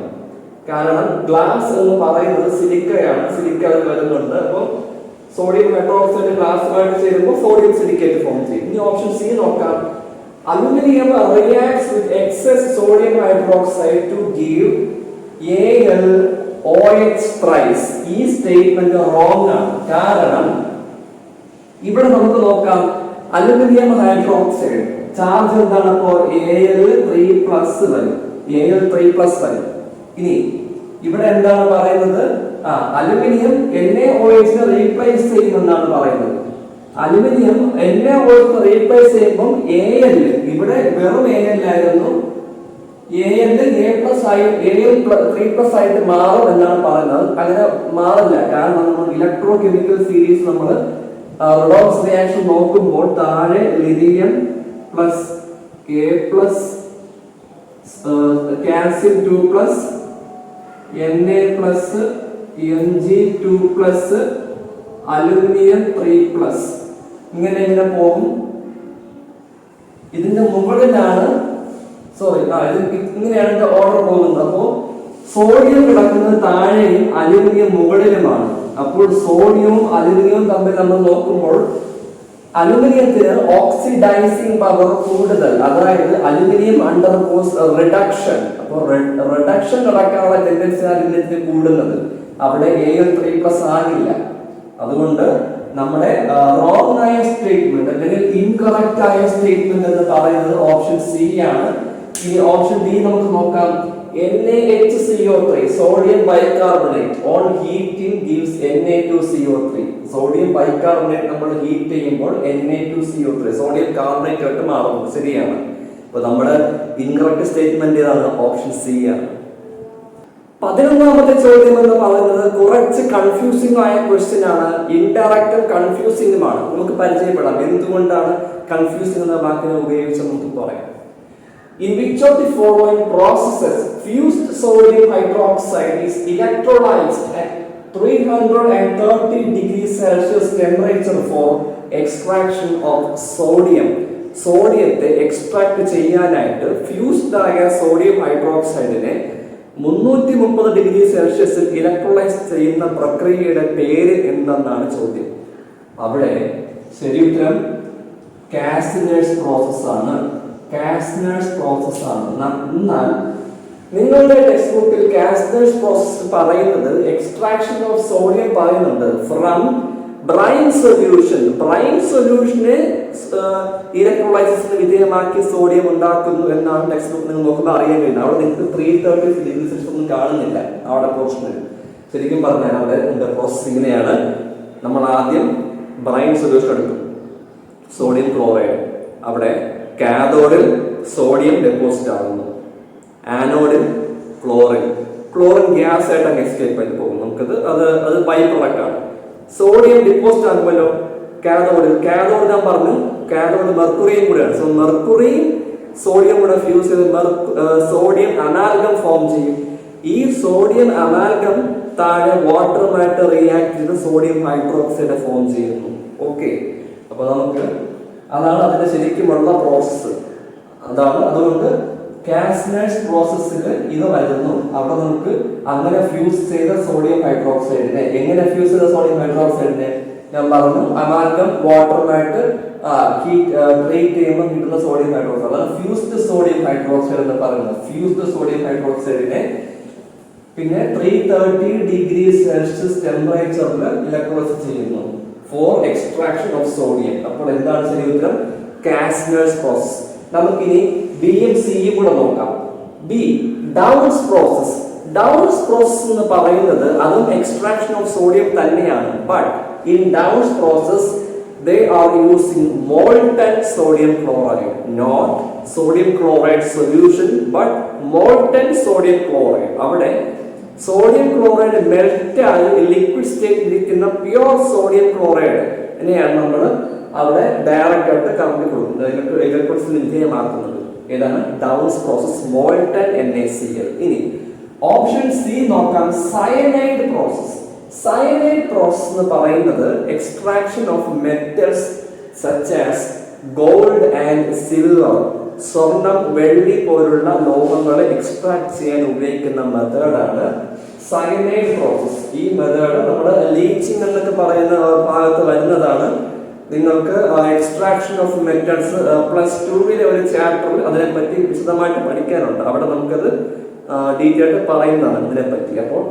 കാരണം ഗ്ലാസ് എന്ന് പറയുന്നത് സിലിക്കയാണ്. സിലിക്ക അത് വരുന്നുണ്ട്. അപ്പോൾ സോഡിയം ഹൈഡ്രോക്സൈഡ് ഗ്ലാസുമായിട്ട് ചേരുമ്പോൾ സോഡിയം സിലിക്കേറ്റ് ഫോം ചെയ്യും. ഇനി ഓപ്ഷൻ സി നോക്കാം. Aluminium reacts with excess sodium hydroxide to give AlOH thrice. ഈ സ്റ്റേറ്റ്മെന്റ് റോങ് ആണ്. കാരണം ഇവിടെ നമുക്ക് നോക്കാം, അലുമിനിയം ഹൈഡ്രോക്സൈഡ് ചാർജ് എന്താണ്? അപ്പോൾ Al3+ വരും. Al3+ വരും. ഇനി ഇവിടെ എന്താണ് പറയുന്നത്? അലുമിനിയം NaOH റീപ്ലേസ് ചെയ്യുമെന്നാണ് പറയുന്നത്. അലുമിനിയം NaOH റീപ്ലേസ് ചെയ്യുമ്പോൾ Al ഇവിടെ വെറും Al ആയിരുന്നു. Al3+ ആയിട്ട് മാറും എന്നാണ് പറയുന്നത്. അങ്ങനെ മാറില്ല. കാരണം നമ്മൾ ഇലക്ട്രോ കെമിക്കൽ സീരീസ് നമ്മൾ റിഡോക്സ് റിയാക്ഷൻ നോക്കുമ്പോൾ താഴെ lithium plus K plus calcium 2+, Na plus Mg2+, aluminium 3+, ഇങ്ങനെ പോകും. ഇതിന്റെ മുകളിലാണ് ഇങ്ങനെയാണ് ഓർഡർ പോകുന്നത്. അപ്പോൾ സോഡിയം കിടക്കുന്നത് താഴെയും അലുമിനിയം മുകളിലുമാണ്. അപ്പോൾ സോഡിയവും അലുമിനിയവും തമ്മിൽ നമ്മൾ നോക്കുമ്പോൾ അലുമിനിയത്തിന് ഓക്സിഡൈസിംഗ് പവർ കൂടുതൽ. അതായത് അലുമിനിയം അണ്ടർഗോസ് റിഡക്ഷൻ. അപ്പോൾ റിഡക്ഷൻ നടക്കാനുള്ള ടെൻഡൻസി അലുമിനിയത്തിന് കൂടുന്നത്. അവിടെ Al3+ ആകില്ല. അതുകൊണ്ട് നമ്മുടെ റോങ് ആയ സ്റ്റേറ്റ്മെന്റ് അല്ലെങ്കിൽ ഇൻകറക്റ്റ് ആയ സ്റ്റേറ്റ്മെന്റ് എന്ന് പറയുന്നത് ഓപ്ഷൻ സി ആണ്. ഇനി ഓപ്ഷൻ ഡി നമുക്ക് നോക്കാം. NaHCO3 sodium bicarbonate on heating gives Na2CO3. Sodium bicarbonate നമ്മൾ ഹീറ്റ് ചെയ്യുമ്പോൾ Na2CO3 സോഡിയം കാർബണേറ്റ് ആയിട്ട് മാറുന്നു. ശരിയാണ്. അപ്പൊ നമ്മുടെ ഇൻകറക്റ്റ് സ്റ്റേറ്റ്മെന്റ് ഏതാണ്? ഓപ്ഷൻ സി ആണ്. 11ാമത്തെ ചോദ്യം എന്ന് പറയുന്നത് കുറച്ച് കൺഫ്യൂസിംഗ് ആയ ക്വസ്റ്റ്യൻ ആണ്. ഇൻഡയറക്റ്റും കൺഫ്യൂസിംഗുമാണ്. നമുക്ക് പരിചയപ്പെടാം എന്തുകൊണ്ടാണ് കൺഫ്യൂസിംഗ് എന്ന വാക്കിനെ ഉപയോഗിച്ച് നമുക്ക് പറയാം. In which of the following processes fused sodium hydroxide is electrolyzed at 330 degrees Celsius temperature for extraction of sodium? സോഡിയത്തെ എക്സ്ട്രാക്ട് ചെയ്യാനായിട്ട് ഫ്യൂസ്ഡ് ആയ സോഡിയം ഹൈഡ്രോക്സൈഡിനെ 330 ഡിഗ്രി സെൽഷ്യസിൽ ഇലക്ട്രോലൈസ് ചെയ്യുന്ന പ്രക്രിയയുടെ പേര് എന്തെന്നാണ് ചോദ്യം. അവിടെ ശരി ഉത്തരം കാസ്നേഴ്സ് പ്രോസസ്സാണ്. കാസ്നേഴ്സ് പ്രോസസ്സാണ്. എന്നാൽ നിങ്ങളുടെ ടെക്സ്റ്റ് ബുക്കിൽ കാസ്നേഴ്സ് പ്രോസസ് പറയുന്നത് എക്സ്ട്രാക്ഷൻ ഓഫ് സോഡിയം പറയുന്നുണ്ട് ഫ്രം ബ്രൈൻ സൊല്യൂഷൻ. ബ്രൈൻ സൊല്യൂഷനെ ഇലക്ട്രോലൈസിസിന് വിധേയമാക്കി സോഡിയം ഉണ്ടാക്കുന്നു എന്നാണ് ടെക്സ്റ്റ് ബുക്ക് നിങ്ങൾ നോക്കുമ്പോൾ അറിയാൻ കഴിയുന്നത്. അവിടെ നിങ്ങൾക്ക് 330 ഡിഗ്രി സെൽഷ്യസ് ഒന്നും കാണുന്നില്ല അവിടെ പോർഷനിൽ. ശരിക്കും പറഞ്ഞാൽ അവിടെ പ്രോസസ് ഇങ്ങനെയാണ്. നമ്മൾ ആദ്യം ബ്രൈൻ സൊല്യൂഷൻ എടുക്കും, സോഡിയം ക്ലോറൈഡ്. അവിടെ കാഥോഡിൽ സോഡിയം ഡെപ്പോസിറ്റ് ആകുന്നു, ആനോഡിൽ ക്ലോറിൻ ഗ്യാസ് ആയിട്ട് അങ്ങ് എസ്കേപ്പ് ആയിട്ട് പോകും. നമുക്കത് അത് ബൈ പ്രൊഡക്റ്റ് ആണ്. സോഡിയം ഡിപ്പോസിറ്റ് ആകുമല്ലോ കാഥോഡ് ഞാൻ പറഞ്ഞു, കാഥോഡ് മെർക്കുറിയും കൂടെയാണ്. സോ മെർക്കുറിയും സോഡിയം കൂടെ ഫ്യൂസ് ചെയ്ത് സോഡിയം അമാൽഗം ഫോം ചെയ്യും. ഈ സോഡിയം അമാൽഗം താഴെ വാട്ടറുമായിട്ട് റിയാക്ട് ചെയ്ത് സോഡിയം ഹൈഡ്രോക്സൈഡ് ഫോം ചെയ്യുന്നു. ഓക്കെ, അപ്പൊ നമുക്ക് അതാണ് അതിന്റെ ശരിക്കുമുള്ള പ്രോസസ്സ്. അതുകൊണ്ട് കാസ്നേഴ്സ് പ്രോസസ്സിൽ ഇത് വരുന്നു. അവിടെ നമുക്ക് അങ്ങനെ ഫ്യൂസ് ചെയ്ത സോഡിയം ഹൈഡ്രോക്സൈഡിനെ എങ്ങനെ ഫ്യൂസ് ചെയ്ത സോഡിയം ഹൈഡ്രോക്സൈഡിനെ ഞാൻ പറഞ്ഞു, അമാൽഗം വാട്ടറുമായിട്ട് ട്രീറ്റ് ചെയ്യുമ്പോൾ കിട്ടുന്ന സോഡിയം ഹൈഡ്രോക്സൈഡ്, അതാണ് ഫ്യൂസ്ഡ് സോഡിയം ഹൈഡ്രോക്സൈഡ് എന്ന് പറയുന്നത്. ഫ്യൂസ്ഡ് സോഡിയം ഹൈഡ്രോക്സൈഡിനെ പിന്നെ 330 ഡിഗ്രി സെൽഷ്യസ് ടെമ്പറേച്ചറിൽ ഇലക്ട്രോലൈസ് ചെയ്യുന്നു ഫോർ എക്സ്ട്രാക്ഷൻ ഓഫ് സോഡിയം. അപ്പോൾ എന്താണ് ശരി ഉത്തരം? Castner's process. നമുക്കിനി ബിയും സിയും കൂടെ നോക്കാം. B Downs process. Downs process എന്ന് പറയുന്നത് അതും എക്സ്ട്രാക്ഷൻ ഓഫ് സോഡിയം തന്നെയാണ്. But in Downs process they are using molten sodium chloride, not sodium chloride solution but molten sodium chloride. അവിടെ സോഡിയം ക്ലോറൈഡ് മെൽറ്റ് ആയി ലിക്വിഡ് സ്റ്റേറ്റിൽ ഇരിക്കുന്ന പ്യുവർ സോഡിയം ക്ലോറൈഡ് എന്നെയാണ് നമ്മൾ അവിടെ ഡയറക്റ്റ് ആയിട്ട് കറണ്ട് കൊടുക്കുന്നത്, ഇലക്ട്രോസിന് വിധേയമാക്കുന്നത്. ഏതാണ്? Downs process, molten NaCl. ഇനി ഓപ്ഷൻ സി നോക്കാം, സയനൈഡ് പ്രോസസ്. സയനൈഡ് പ്രോസസ് എന്ന് പറയുന്നത് extraction of metals such as gold and silver, സ്വർണം വെള്ളി പോലുള്ള ലോഹങ്ങളെ എക്സ്ട്രാക്ട് ചെയ്യാൻ ഉപയോഗിക്കുന്ന മെത്തേഡാണ് സയനൈഡ് പ്രോസസ്. ഈ മെത്തേഡ് നമ്മുടെ ലീച്ചിങ് എന്നൊക്കെ പറയുന്ന ഭാഗത്ത് വരുന്നതാണ്. നിങ്ങൾക്ക് എക്സ്ട്രാക്ഷൻ ഓഫ് മെറ്റൽസ് +2 ഒരു ചാപ്റ്ററിൽ അതിനെപ്പറ്റി വിശദമായിട്ട് പഠിക്കാനുണ്ട്. അവിടെ നമുക്കത് ഡീറ്റെയിൽ ആയിട്ട് പറയുന്നതാണ് ഇതിനെപ്പറ്റി. അപ്പോൾ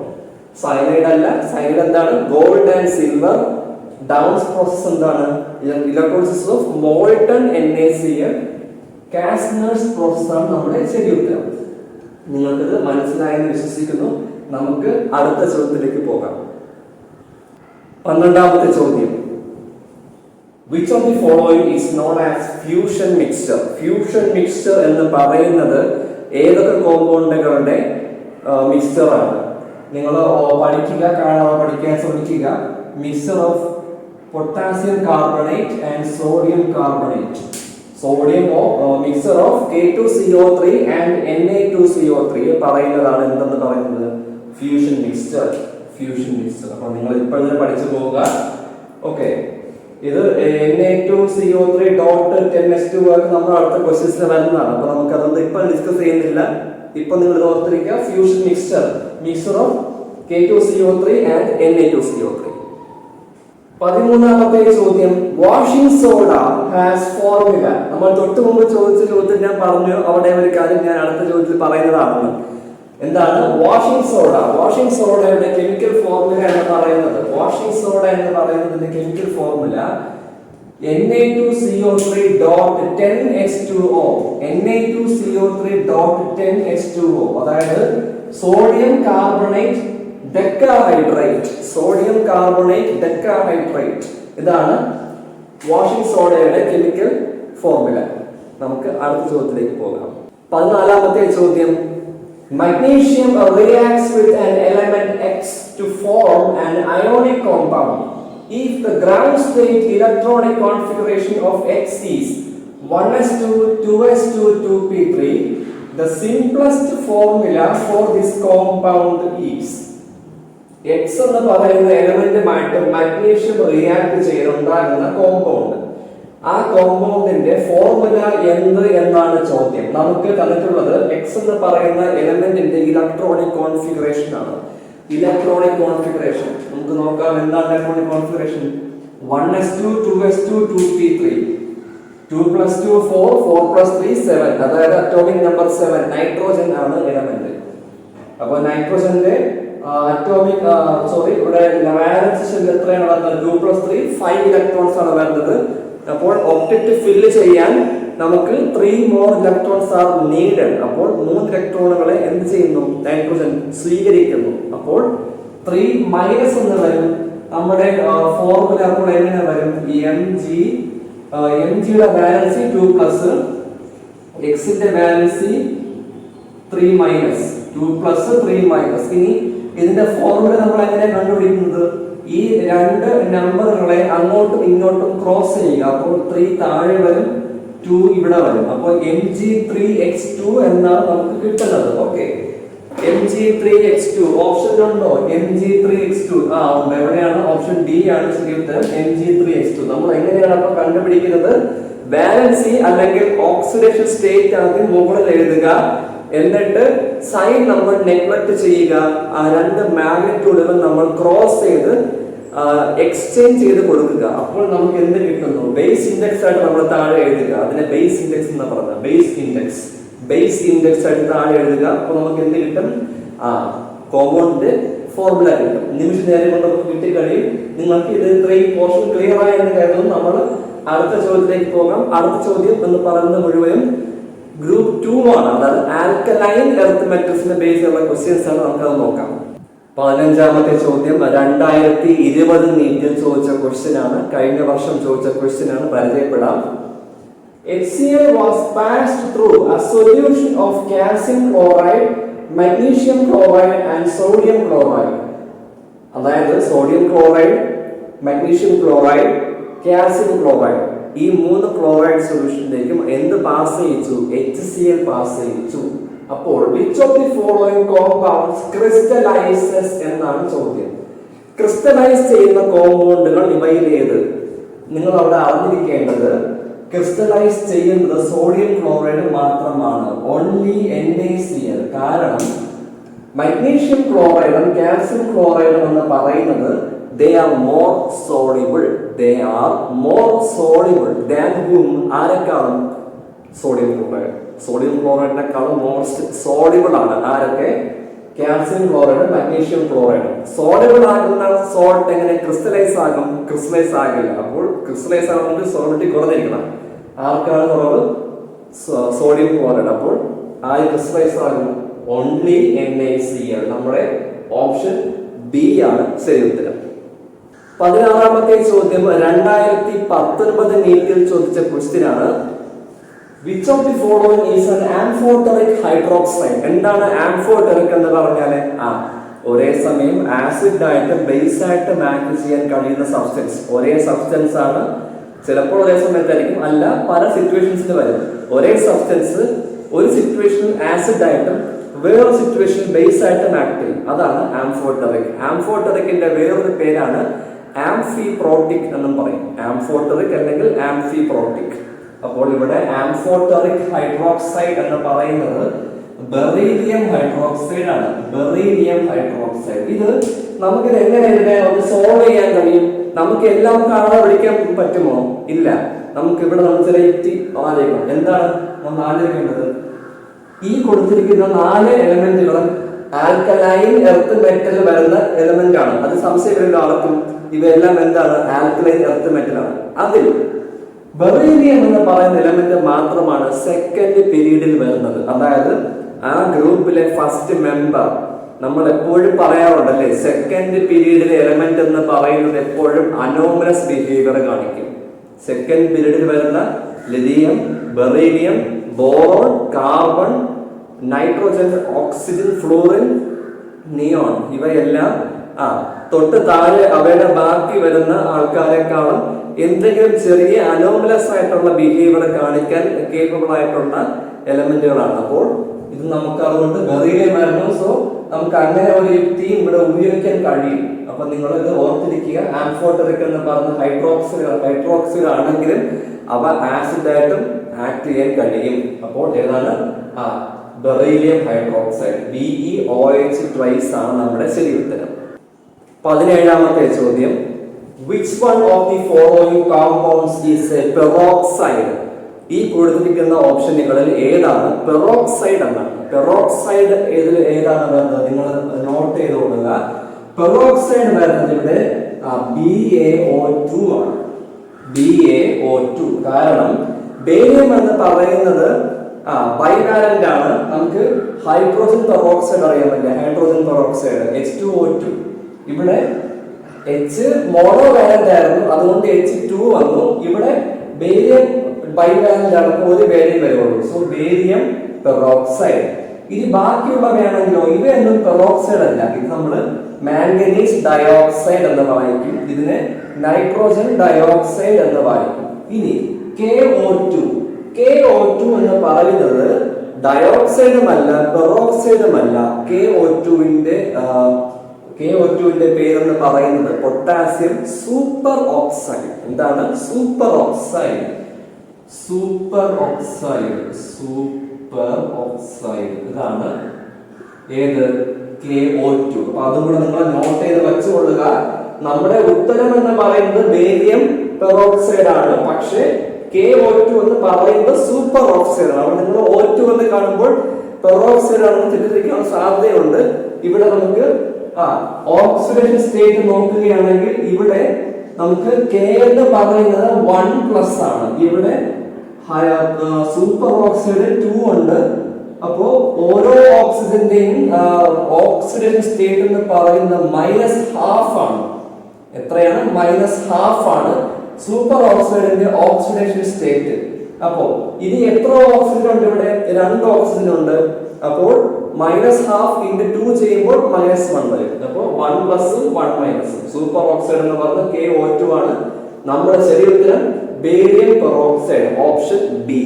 സയനൈഡ് അല്ല, സയനൈഡ് എന്താണ്? Gold and silver. Downs process എന്താണ്? Electrolysis of molten NaCl. Castner's process ആണ് നമ്മുടെ ശരി ഉത്തരം. നിങ്ങൾക്കിത് മനസ്സിലായെന്ന് വിശ്വസിക്കുന്നു. നമുക്ക് അടുത്ത ചോദ്യത്തിലേക്ക് പോകാം. 12ാമത്തെ ചോദ്യം, which of the following is known as fusion mixture? Fusion mixture എന്ന് പറയുന്നത് ഏതൊക്കെ കോമ്പൗണ്ടുകളുടെ മിക്സ്ചർ ആണ്? നിങ്ങൾ പഠിക്കാൻ ശ്രമിക്കുക. Mixture of potassium carbonate and sodium carbonate. Mixture of K2CO3 and Na2CO3 പറയുന്നതാണ് എന്തെന്ന് പറയുന്നത്? Fusion mixture. അപ്പോൾ നിങ്ങൾ ഇപ്പോഴേ പഠിച്ചു പോവുക. ഓക്കെ, ഇത് Na2CO3.10H2 നമ്മൾ അടുത്ത ക്വസ്റ്റ്യൻസിൽ വരുന്നതാണ്. അപ്പൊ നമുക്ക് അതൊന്നും ഇപ്പൊ ഡിസ്കസ് ചെയ്യുന്നില്ല. ഇപ്പൊ നിങ്ങൾ ഓർത്തിരിക്കുക, fusion mixture of K2CO3 and Na2CO3. 13ാമത്തെ ചോദ്യം, വാഷിംഗ് സോഡ ഹാസ് ഫോർമുല. നമ്മൾ തൊട്ട് മുമ്പ് ചോദിച്ച ചോദ്യത്തിൽ ഞാൻ പറഞ്ഞു അവിടെ ഒരു കാര്യം ഞാൻ അടുത്ത ചോദ്യത്തിൽ പറയുന്നതാണ്. എന്താണ് വാഷിംഗ് സോഡയുടെ കെമിക്കൽ ഫോർമുല എന്ന് പറയുന്നത്? വാഷിംഗ് സോഡ എന്ന് പറയുന്നതിന്റെ കെമിക്കൽ ഫോർമുല Na2CO3.10H2O. Na2CO3.10H2O, അതായത് സോഡിയം കാർബണേറ്റ് ഡെക്കാഹൈഡ്രേറ്റ്. ഇതാണ് വാഷിംഗ് സോഡയുടെ കെമിക്കൽ ഫോർമുല. നമുക്ക് അടുത്ത ചോദ്യത്തിലേക്ക് പോകാം. 14ാമത്തെ ചോദ്യം, magnesium reacts with an element X to form an ionic compound. If the ground state electronic configuration of X is 1s2, 2s2, 2p3, the simplest formula for this compound is. X എന്ന് പറയുന്ന എലമെന്റുമായിട്ട് magnesium react ചെയ്തുണ്ടാകുന്ന compound. ആ കോമ്പൗണ്ടിന്റെ formula എന്ത് എന്നാണ് ചോദ്യം. നമുക്ക് തന്നിട്ടുള്ളത് X എന്ന് പറയുന്ന എലമെന്റിന്റെ ഇലക്ട്രോണിക് കോൺഫിഗറേഷൻ ആണ്. നമുക്ക് നോക്കാം എന്താണ് electronic configuration. 1s2, 2s2, 2p3. 2 plus 2 4, 4 plus 3 7. അതായത് അറ്റോമിക് നമ്പർ 7 നൈട്രോജൻ ആണ് എലമെന്റ്. അപ്പോൾ നൈട്രോജന്റെ അറ്റോമിക് ഇവിടെ വാലൻസ് ഷെൽ എത്രയാണ് വരുന്നത്? 2 plus 3 5 ഇലക്ട്രോൺസ് ആണ് വരുന്നത്. അപ്പോൾ ഒക്ടറ്റ് ഫില്ല് ചെയ്യാൻ നമുക്ക് 3 more ഇലക്ട്രോൺസ് ആർ നീഡഡ്. അപ്പോൾ 3 ഇലക്ട്രോണുകളെ എന്ത് ചെയ്യുന്നു? നൈട്രോജൻ സ്വീകരിക്കുന്നു. അപ്പോൾ 3 മൈനസ് എന്ന് വരും. നമ്മുടെ ഫോർമുല അപ്പോൾ എങ്ങനെ വരും? mgയുടെ വാലൻസി 2 പ്ലസ് എക്സിന്റെ വാലൻസി 3 മൈനസ് 2 പ്ലസ് 3 മൈനസ്. ഇനി ഇതിന്റെ ഫോർമുല നമ്മൾ എങ്ങനെ കണ്ടുപിടിക്കുന്നത്? ഈ രണ്ട് നമ്പറുകളെ അങ്ങോട്ടും ഇങ്ങോട്ടും ക്രോസ് ചെയ്യുക. അപ്പോൾ 3 താഴെ വരും, 2 ഇവിടെ വരും. അപ്പോൾ mg3x2 എന്നാണ് നമുക്ക് കിട്ടുന്നത്. ഓക്കെ, mg3x2 ഓപ്ഷൻ ഉണ്ടോ? mg3x2 ഉണ്ട്. എവിടെയാണ്? ഓപ്ഷൻ ഡി ആണ് ശരി ഉത്തരം. mg3x2 നമ്മൾ എങ്ങനെയാണ് അപ്പൊ കണ്ടുപിടിക്കുന്നത്? വാലൻസി അല്ലെങ്കിൽ ഓക്സിഡേഷൻ സ്റ്റേറ്റ് ആദ്യം മുകളിൽ എഴുതുക, എന്നിട്ട് സൈൻ നമ്മൾ നെഗ്ലക്ട് ചെയ്യുക. ആ രണ്ട് മാഗ്നിറ്റ്യൂഡുകൾ നമ്മൾ ക്രോസ് ചെയ്ത് എക്സ്ചേഞ്ച് ചെയ്ത് കൊടുക്കുക. അപ്പോൾ നമുക്ക് എന്ത് കിട്ടുന്നു? ബേസ് ഇൻഡെക്സ് ആയിട്ട് നമ്മൾ താഴെ എഴുതുക. അതിനെ ബേസ് ഇൻഡെക്സ് എന്ന് പറഞ്ഞത്. ബേസ് ഇൻഡെക്സ് ആയിട്ട് താഴെ എഴുതുക. അപ്പോൾ നമുക്ക് എന്ത് കിട്ടും? കോമ്പൗണ്ടിന്റെ ഫോർമുല കിട്ടും. നിമിഷ നേരം കൊണ്ട് നമുക്ക് കിട്ടിക്കഴിയും. നിങ്ങൾക്ക് ഇത് ഇത്രയും പോർഷൻ ക്ലിയർ ആയെന്ന് കരുതുന്നു. നമ്മൾ അടുത്ത ചോദ്യത്തിലേക്ക് പോകാം. അടുത്ത ചോദ്യം എന്ന് പറയുന്നത് മുഴുവനും ഗ്രൂപ്പ് 2 ആണ്. അതായത് ആൽക്കലൈൻ എർത്ത് മെറ്റൽസിനെ ബേസ് ചെയ്യുന്ന ക്വസ്റ്റ്യൻസ് ആണ്. നമുക്കത് നോക്കാം. 15ാമത്തെ ചോദ്യം 2020 നീറ്റിൽ ചോദിച്ച ക്വസ്റ്റ്യൻ ആണ്. കഴിഞ്ഞ വർഷം ചോദിച്ച ക്വസ്റ്റ്യൻ ആണ്. പരിചയപ്പെടാം. HCl was passed through a solution of calcium chloride, magnesium chloride and sodium chloride. അതായത് sodium chloride, magnesium chloride, calcium chloride, ഈ 3 ക്ലോറൈഡ് സൊല്യൂഷനിലേക്കും എന്ത് പാസ് ചെയ്യിച്ചു? HCl പാസ് ചെയ്യിച്ചു. അപ്പോൾ which of the following compounds crystallizes എന്നാണ് ചോദ്യം. ക്രിസ്റ്റലൈസ് ചെയ്യുന്ന കോമ്പൗണ്ടുകൾ ഇവയിൽ ഏത്? നിങ്ങൾ അവിടെ അറിഞ്ഞിരിക്കേണ്ടത് ക്രിസ്റ്റലൈസ് ചെയ്യുന്നത് സോഡിയം ക്ലോറൈഡ് മാത്രമാണ്. Only NaCl. കാരണം മഗ്നീഷ്യം ക്ലോറൈഡും കാൽസ്യം ക്ലോറൈഡും എന്ന് പറയുന്നത് they are more soluble than whom? ആരെക്കാളും? സോഡിയം ക്ലോറൈഡിനെക്കാളും മോസ്റ്റ് സോളിബിൾ ആണ്. ആരൊക്കെ? Calcium chloride, magnesium chloride. Soluble ആകുന്ന സോൾട്ട് എങ്ങനെ ക്രിസ്റ്റലൈസ് ആകും? ക്രിസ്റ്റലൈസ് ആകില്ല. അപ്പോൾ ക്രിസ്റ്റലൈസ് ആകുമ്പോൾ സോളിഡിറ്റി കുറഞ്ഞിരിക്കണം. ആർക്കാണ് കുറവ്? Sodium chloride. അപ്പോൾ ആര് ക്രിസ്റ്റലൈസ് ആകും? Only NaCl. നമ്മുടെ ഓപ്ഷൻ ബി ആണ് ശരി ഉത്തരം. 16ാമത്തെ ചോദ്യം 2019 നീറ്റിൽ ചോദിച്ച ക്വസ്റ്റ്യൻ ആണ്. Which of the following is an amphoteric hydroxide? എന്താണ് ആംഫോടെറിക് എന്ന് പറഞ്ഞാല്? ഒരേ സമയം ആസിഡ് ആയിട്ട് ബേസ് ആയിട്ട് മാച്ച് ചെയ്യാൻ കഴിയുന്ന സബ്സ്റ്റൻസ്. ഒരേ സബ്സ്റ്റൻസ് ആണ്. ചിലപ്പോൾ ഒരേ സമയത്തായിരിക്കും, അല്ല പല സിറ്റുവേഷൻസിൽ വരും. ഒരേ സബ്സ്റ്റൻസ് ഒരു സിറ്റുവേഷനിൽ ആസിഡ് ആയിട്ടും വേറൊരു സിറ്റുവേഷൻ ബേസ് ആയിട്ടും ആക്ട് ചെയ്യും. അതാണ് ആംഫോടെറിക്. ആംഫോടെറിക്കിന്റെ വേറൊരു പേരാണ് ആംഫിപ്രോട്ടിക് എന്നും പറയും. ആംഫോടെറിക് അല്ലെങ്കിൽ ആംഫിപ്രോട്ടിക്. അപ്പോൾ ഇവിടെ ആംഫോടെറിക് ഹൈഡ്രോക്സൈഡ് എന്ന് പറയുന്നത് ബെറീലിയം ഹൈഡ്രോക്സൈഡ് ആണ്. ഇത് നമുക്കിത് എങ്ങനെ ഇതിനെ ഒന്ന് സോൾവ് ചെയ്യാൻ കഴിയും? നമുക്ക് എല്ലാം കാണാതെ പഠിക്കാൻ പറ്റുമോ? ഇല്ല. നമുക്ക് ഇവിടെ നമ്മൾ ചില യുക്തി ആലോചിക്കണം. എന്താണ് നമ്മൾ ആലോചിക്കേണ്ടത്? ഈ കൊടുത്തിരിക്കുന്ന 4 എലമെന്റുകളും ആൽക്കലൈൻ എർത്ത് മെറ്റൽ വരുന്ന എലമെന്റ് ആണ്. അത് സംശയമില്ല ആൾക്കും. ഇവയെല്ലാം എന്താണ്? ആൽക്കലൈൻ എർത്ത് മെറ്റൽ ആണ്. അതിൽ ബെറീലിയം എന്ന് പറയുന്ന എലമെന്റ് മാത്രമാണ് സെക്കൻഡ് പീരീഡിൽ വരുന്നത്. അതായത് ആ ഗ്രൂപ്പിലെ ഫസ്റ്റ് മെമ്പർ. നമ്മൾ എപ്പോഴും പറയാറുണ്ടല്ലേ, സെക്കൻഡ് പീരീഡിലെ എലമെന്റ് എന്ന് പറയുന്നത് എപ്പോഴും അനോമലസ് ബിഹേവിയർ കാണിക്കും. സെക്കൻഡ് പീരീഡിൽ വരുന്ന lithium, beryllium, boron, carbon, nitrogen, oxygen, fluorine, neon, ഇവയെല്ലാം തൊട്ട് താഴെ അവയുടെ ബാക്കി വരുന്ന ആൾക്കാരെക്കാളും എന്തെങ്കിലും ചെറിയ അനോമലസ് ആയിട്ടുള്ള ബിഹേവിയർ കാണിക്കാൻ കേപ്പബിൾ ആയിട്ടുള്ള എലമെന്റുകളാണ്. അപ്പോൾ ഇത് നമുക്ക് അതുകൊണ്ട് ബെറീലിയം വരുന്നു. സോ നമുക്ക് അങ്ങനെ ഒരു യുക്തിയും ഇവിടെ ഉപയോഗിക്കാൻ കഴിയും. അപ്പൊ നിങ്ങൾ ഇത് ഓർത്തിരിക്കുക. ആംഫോടെറിക് എന്ന് പറഞ്ഞ ഹൈഡ്രോക്സിൽ ആണെങ്കിലും അവ ആസിഡ് ആയിട്ടും ആക്ട് ചെയ്യാൻ കഴിയും. അപ്പോൾ ഏതാണ്? Beryllium hydroxide. BeOH ട്വൈസ് ആണ് നമ്മുടെ ശരി ഉത്തരം. 17ാമത്തെ ചോദ്യം. Which one of the following compounds is a peroxide? ഈ കൊടുത്തിരിക്കുന്ന ഓപ്ഷനുകളിൽ ഏതാണ് പെറോക്സൈഡ് എന്നാണ്. പെറോക്സൈഡ് ഏതാണ് വരുന്നത് നിങ്ങൾ നോട്ട് ചെയ്ത് കൊടുക്കുക. പെറോക്സൈഡ് വരുന്നത് ഇവിടെ BaO2 ആണ്. BaO2 കാരണം ബേരിയം എന്ന് പറയുന്നത് ബൈവാലന്റ് ആണ്. നമുക്ക് ഹൈഡ്രോജൻ പെറോക്സൈഡ് അറിയാൻ പറ്റില്ല. ഹൈഡ്രോജൻ പെറോക്സൈഡ് H2O2 ഇവിടെ H മോണോവാലന്റ് ആയിരുന്നു, അതുകൊണ്ട് H2 വന്നു. ഇവിടെ ബേരിയം ബൈവാലന്റ് ആണ്, ഒരു ബേരിയം വരുള്ളൂ. So barium peroxide. ഇനി ബാക്കിയുള്ളവയാണെങ്കിലോ ഇവയൊന്നും പെറോക്സൈഡ് അല്ല. ഇത് നമ്മൾ മാംഗനീസ് ഡയോക്സൈഡ് എന്ന് വായിക്കും, ഇതിനെ നൈട്രോജൻ ഡയോക്സൈഡ് എന്ന് വായിക്കും. ഇനി KO2 എന്ന് പറയുന്നത് ഡയോക്സൈഡുമല്ല പെറോക്സൈഡുമല്ല. KO2ന്റെ പേരെന്ന് പറയുന്നത് പൊട്ടാസ്യം സൂപ്പർ ഓക്സൈഡ്. എന്താണ് സൂപ്പർ ഓക്സൈഡ്? സൂപ്പർ ഓക്സൈഡ് ഇതാണ് ഏത് KO2. അപ്പൊ അതും കൂടെ നിങ്ങൾ നോട്ട് ചെയ്ത് വെച്ചുകൊള്ളുക. നമ്മുടെ ഉത്തരം എന്ന് പറയുന്നത് ബേരിയം പെറോക്സൈഡ് ആണ്, പക്ഷേ KO2 എന്ന് പറയുന്നത് സൂപ്പർ ഓക്സൈഡ് ആണ്. അവിടെ നിങ്ങൾ O2 എന്ന് കാണുമ്പോൾ പെറോക്സൈഡ് ആണെന്ന് തെറ്റിദ്ധരിക്കാൻ സാധ്യതയുണ്ട്. ഇവിടെ നമുക്ക് ഓക്സിഡേഷൻ സ്റ്റേറ്റ് നോക്കുകയാണെങ്കിൽ ഇവിടെ നമുക്ക് K എന്ന് പറയുന്നത് 1+ ആണ്. ഇവിടെ സൂപ്പർ ഓക്സൈഡ് 2 ഉണ്ട്. അപ്പോ ഓരോ ഓക്സിജന്റെയും ഓക്സിഡേഷൻ സ്റ്റേറ്റ് എന്ന് പറയുന്നത് -½ ആണ്. എത്രയാണ്? -½ ആണ് സൂപ്പർ ഓക്സൈഡിന്റെ ഓക്സിഡേഷൻ സ്റ്റേറ്റ്. അപ്പോ ഇനി എത്ര ഓക്സിജൻ ഉണ്ട്? ഇവിടെ 2 ഓക്സിജൻ ഉണ്ട്. അപ്പോൾ -½ × 2 ചെയ്യുമ്പോൾ -1 വരും. അപ്പോൾ 1+ഉം 1-ഉം. സൂപ്പർ ഓക്സൈഡ് എന്ന് പറയുന്നത് KO2 ആണ്. നമ്മുടെ ശരി ഉത്തരം ബേരിയം പെറോക്സൈഡ്, ഓപ്ഷൻ ബി.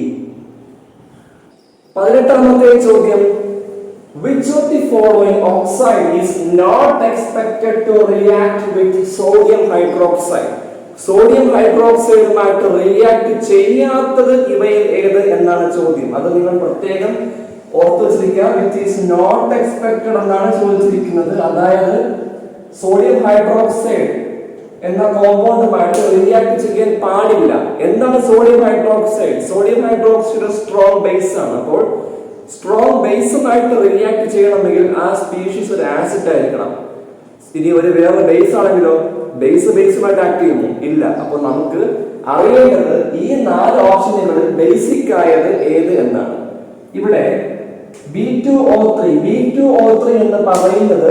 18ാമത്തെ ചോദ്യം, which of the following oxide is not expected to react with sodium hydroxide? Sodium ഹൈഡ്രോക്സൈഡുമായിട്ട് റിയാക്ട് ചെയ്യാത്തത് ഇവയിൽ ഏത് എന്നാണ് ചോദ്യം. അത് നിങ്ങൾ പ്രത്യേകം ഓർത്തു വെച്ചിരിക്കുക. വിച്ച് ഈസ് നോട്ട് എക്സ്പെക്ടഡ് എന്നാണ് ചോദിച്ചിരിക്കുന്നത്. അതായത് സോഡിയം ഹൈഡ്രോക്സൈഡ് എന്ന കോമ്പൗണ്ടുമായിട്ട് റിയാക്ട് ചെയ്യാൻ പാടില്ല. എന്താണ് sodium hydroxide? Sodium hydroxide strong base ആണ്. അപ്പോൾ സ്ട്രോങ് ബേസുമായിട്ട് റിയാക്ട് ചെയ്യണമെങ്കിൽ ആ സ്പീഷീസ് ഒരു ആസിഡ് ആയിരിക്കണം. ഇനി ഒരു വേറെ ബേസ് ആണെങ്കിലോ ബേസുമായിട്ട് ആക്ട് ചെയ്യുമോ? ഇല്ല. അപ്പോൾ നമുക്ക് അറിയേണ്ടത് ഈ 4 ഓപ്ഷനുകളിൽ ബേസിക് ആയത് ഏത് എന്നാണ്. ഇവിടെ B2O3 എന്ന് പറയുന്നത്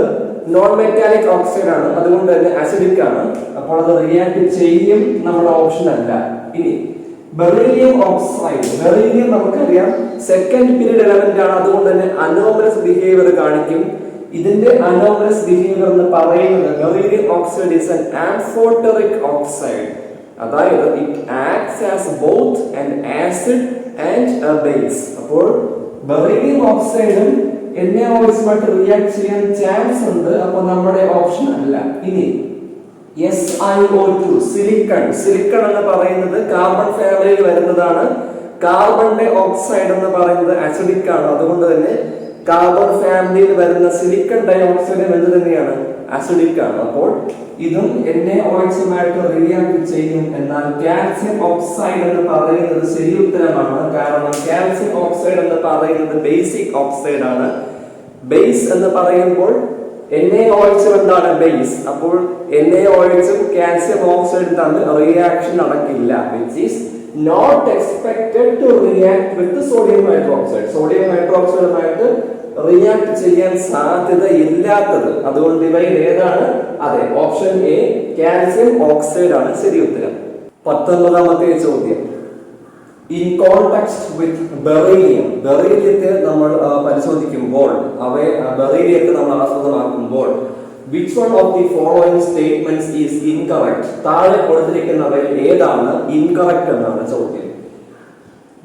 നോൺ മെറ്റാലിക് ഓക്സൈഡ് ആണ്, അതുകൊണ്ട് തന്നെ അസിഡിക് ആണ്. അപ്പോൾ അത് റിയാക്ട് ചെയ്യും നമ്മുടെ ഓപ്ഷൻ അല്ല. ഇനി ബെറീലിയം ഓക്സൈഡ്, ബെറീലിയം നമുക്കറിയാം സെക്കൻഡ് പീരീഡ് എലമെന്റ് ആണ്, അതുകൊണ്ട് തന്നെ അനോമലസ് ബിഹേവിയർ കാണിക്കും. ഇതിന്റെ അനോമലസ് ബിഹേവിയർ എന്ന് പറയുന്നത് beryllium oxide is an amphoteric oxide. അതായത് it acts as both an acid and a base. അപ്പോൾ ബെറീലിയം ഓക്സൈഡും NaOH റിയാക്ട് ചെയ്യാൻ ചാൻസ് ഉണ്ട്. അപ്പൊ നമ്മുടെ ഓപ്ഷൻ അല്ല. ഇനി SiO2 സിലിക്കൺ എന്ന് പറയുന്നത് കാർബൺ ഫാമിലിയിൽ വരുന്നതാണ്. കാർബണിന്റെ ഓക്സൈഡ് എന്ന് പറയുന്നത് അസിഡിക് ആണ്, അതുകൊണ്ട് തന്നെ കാർബൺ ഫാമിലിയിൽ വരുന്ന സിലിക്കൺ ഡയോക്സൈഡ് എന്ത് തന്നെയാണ്? അസിഡിക് ആണ്. അപ്പോൾ ഇതും NaOH റിയാക്ട് ചെയ്യും. എന്നാൽ കാൽസ്യം ഓക്സൈഡ് എന്ന് പറയുന്നത് ശരി ഉത്തരമാണ്. കാരണം കാൽസ്യം ഓക്സൈഡ് എന്ന് പറയുന്നത് ബേസിക് ഓക്സൈഡ് ആണ്. ബേസ് എന്ന് പറയുമ്പോൾ NaOH എന്താണ്? ബേസ്. അപ്പോൾ NaOHും കാൽസ്യം ഓക്സൈഡും തമ്മിൽ റിയാക്ഷൻ നടക്കില്ല. Which is not expected to react with sodium hydroxide. Sodium ഹൈഡ്രോക്സൈഡുമായിട്ട് റിയാക്ട് ചെയ്യാൻ സാധ്യത ഇല്ലാത്തത്. അതുകൊണ്ട് ഇവയിൽ ഏതാണ്? അതെ, ഓപ്ഷൻ എ കാൽസ്യം ഓക്സൈഡ് ആണ് ശരി ഉത്തരം. 19ാമത്തെ ചോദ്യം, ഇൻ കോൺടാക്ട് വിത്ത് ബെറീലിയം, ബെറീലിയത്തെ നമ്മൾ പരിശോധിക്കുമ്പോൾ ബെറീലിയത്തെ നമ്മൾ ആസ്പദമാക്കുമ്പോൾ which one of the following statements is incorrect? താഴെ കൊടുത്തിരിക്കുന്നവയിൽ ഏതാണ് ഇൻകറക്റ്റ് എന്നാണ് ചോദ്യം.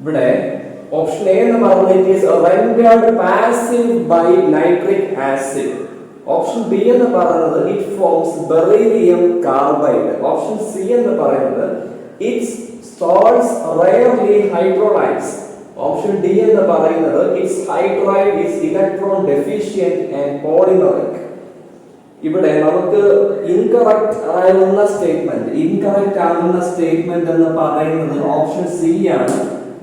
ഇവിടെ ഓപ്ഷൻ എ എന്ന് പറയുന്നത് it is rendered passive by nitric acid. Option B എന്ന് പറയുന്നത് it forms beryllium carbide. Option C എന്ന് പറയുന്നത് its salts rarely hydrolyze. Option D എന്ന് പറയുന്നത് its hydride is electron deficient and polymeric. ഇവിടെ നമുക്ക് ഇൻകറക്റ്റ് ആകുന്ന സ്റ്റേറ്റ്മെന്റ് എന്ന് പറയുന്നത് ഓപ്ഷൻ സി ആണ്.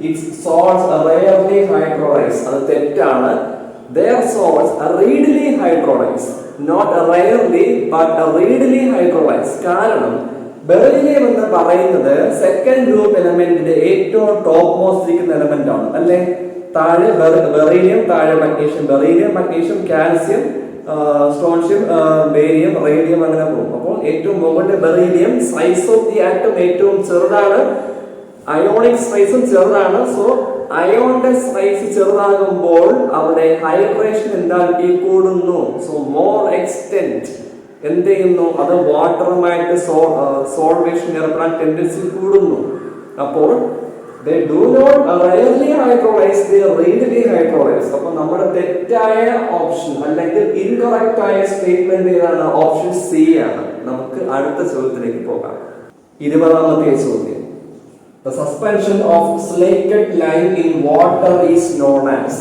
its salts are rarely hydrolyzed. അത് തെറ്റാണ്. Their salts are readily hydrolyzed, not rarely but readily hydrolyzed. കാരണം ബെറീലിയം എന്ന് പറയുന്നത് സെക്കൻഡ് ഗ്രൂപ്പ് എലമെന്റിന്റെ ഏറ്റവും ടോപ്പ് മോസ്റ്റ് ഇരിക്കുന്ന എലമെന്റ് ആണ് അല്ലെ. താഴെ ബെറീലിയം, താഴെ magnesium, beryllium, magnesium, calcium, strontium, barium, radium, അങ്ങനെ പോകും. അപ്പോൾ ഏറ്റവും മുകളിലെ beryllium, size of the atom ഏറ്റവും ചെറുതാണ്, അയോണിക് സൈസും ചെറുതാണ്. സോ അയോണിന്റെ സൈസ് ചെറുതാകുമ്പോൾ അവിടെ ഹൈഡ്രേഷൻ എൻതാൽപ്പി കൂടുന്നു. സോ മോർ എക്സ്റ്റെന്റ് എന്ത് ചെയ്യുന്നു, അത് വാട്ടറുമായിട്ട് സോൾവേഷൻ ഏർപ്പെടാൻ ടെൻഡൻസി കൂടുന്നു. അപ്പോൾ they do not rarely hydrolyze, they readily hydrolyze. അപ്പോൾ നമ്മുടെ തെറ്റായ ഓപ്ഷൻ അല്ലെങ്കിൽ ഇൻകറക്റ്റ് ആയ സ്റ്റേറ്റ്മെന്റ് ഏതാണ്? ഓപ്ഷൻ സി ആണ്. നമുക്ക് അടുത്ത ചോദ്യത്തിലേക്ക് പോകാം. 20ാമത്തെ ചോദ്യം. The suspension of slacked lime in water is known as.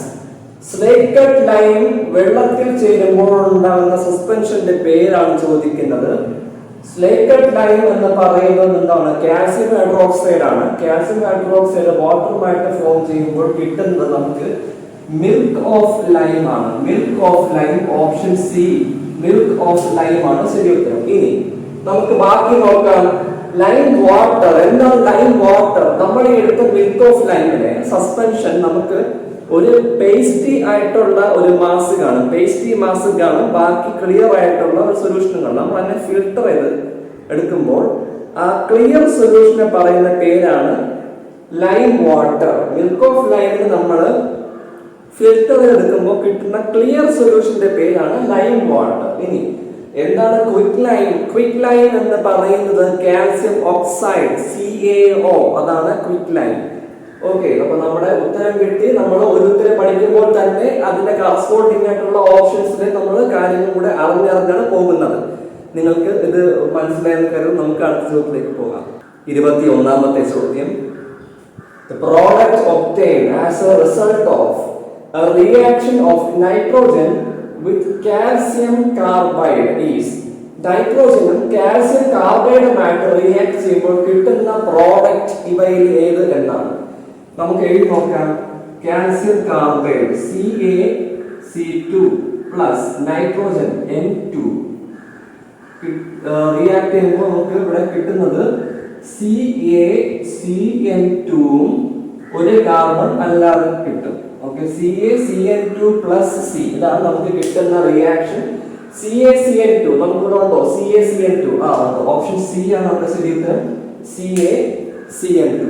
Slaked lime വെള്ളത്തിൽ ചേരുമ്പോൾ ഉണ്ടാകുന്ന സസ്പെൻഷന്റെ പേരാണ് ചോദിക്കുന്നത്. സ്ലേക്കഡ് ലൈം എന്ന് പറയുന്നത് എന്താണ്? കാൽസ്യം ഹൈഡ്രോക്സൈഡ് ആണ്. കാൽസ്യം ഹൈഡ്രോക്സൈഡ് വാട്ടറുമായിട്ട് ഫോം ചെയ്യുമ്പോൾ കിട്ടുന്നത് നമുക്ക് മിൽക്ക് ഓഫ് ലൈം ആണ്. Milk of lime, option C, milk of lime ആണ് ശരി ഉത്തരം. ഇനി നമുക്ക് ബാക്കി നോക്കാം. Lime water. എന്താണ് ലൈം വാട്ടർ? നമ്മൾ എടുത്ത മിൽക്ക് ഓഫ് ലൈമിലെ സസ്പെൻഷൻ നമുക്ക് ഒരു പേസ്റ്റി ആയിട്ടുള്ള ഒരു മാസ് കാണും, പേസ്റ്റി മാസ് കാണും, ബാക്കി ക്ലിയർ ആയിട്ടുള്ള ഒരു സൊല്യൂഷൻ കാണും. നമ്മൾ അതിനെ ഫിൽട്ടർ ചെയ്ത് എടുക്കുമ്പോൾ ആ ക്ലിയർ സൊല്യൂഷനെ പറയുന്ന പേരാണ് ലൈം വാട്ടർ. മിൽക്ക് ഓഫ് ലൈമിന് നമ്മൾ ഫിൽട്ടർ ചെയ്തെടുക്കുമ്പോൾ കിട്ടുന്ന ക്ലിയർ സൊല്യൂഷന്റെ പേരാണ് ലൈം വാട്ടർ. ഇനി എന്താണ് ക്വിക്ക് ലൈം? ക്വിക്ക് ലൈം എന്ന് പറയുന്നത് കാൽസ്യം ഓക്സൈഡ്, CaO, അതാണ് ക്വിക്ക് ലൈം. ഓക്കെ, അപ്പൊ നമ്മുടെ ഉത്തരം കിട്ടി. നമ്മൾ ഒരു ഉത്തരം പഠിക്കുമ്പോൾ തന്നെ അതിന്റെ കറസ്പോണ്ടിങ് ആയിട്ടുള്ള ഓപ്ഷൻസിലെ നമ്മൾ കാര്യങ്ങൾ കൂടെ അറിഞ്ഞാണ് പോകുന്നത്. നിങ്ങൾക്ക് ഇത് മനസ്സിലായെന്ന് കരുതും. നമുക്ക് അടുത്ത ചോദ്യത്തിലേക്ക് പോകാം. 21ാമത്തെ ചോദ്യം. The product obtained as a result of a reaction of nitrogen with calcium carbide is. നൈട്രോജനും കാൽസ്യം കാർബൈഡുമായിട്ട് റിയാക്ട് ചെയ്യുമ്പോൾ കിട്ടുന്ന പ്രോഡക്റ്റ് ഇവയിൽ ഏത് എന്നാണ്? നമുക്ക് എഴുതി നോക്കാം. Calcium carbide CaC2 plus nitrogen N2 react ചെയ്യുമ്പോൾ നമുക്ക് ഇവിടെ കിട്ടുന്നത് CaCN2 ഒരു കാർബൺ അല്ലാതെ കിട്ടും. ഓക്കെ, CaCN2 പ്ലസ് C, ഇതാണ് നമുക്ക് കിട്ടുന്ന റിയാക്ഷൻ. CaCN2 നമുക്കിവിടെ ഉണ്ടോ? CaCN2 ഓപ്ഷൻ സി ആണ് നമ്മുടെ ശരി ഉത്തരം. CaCN2.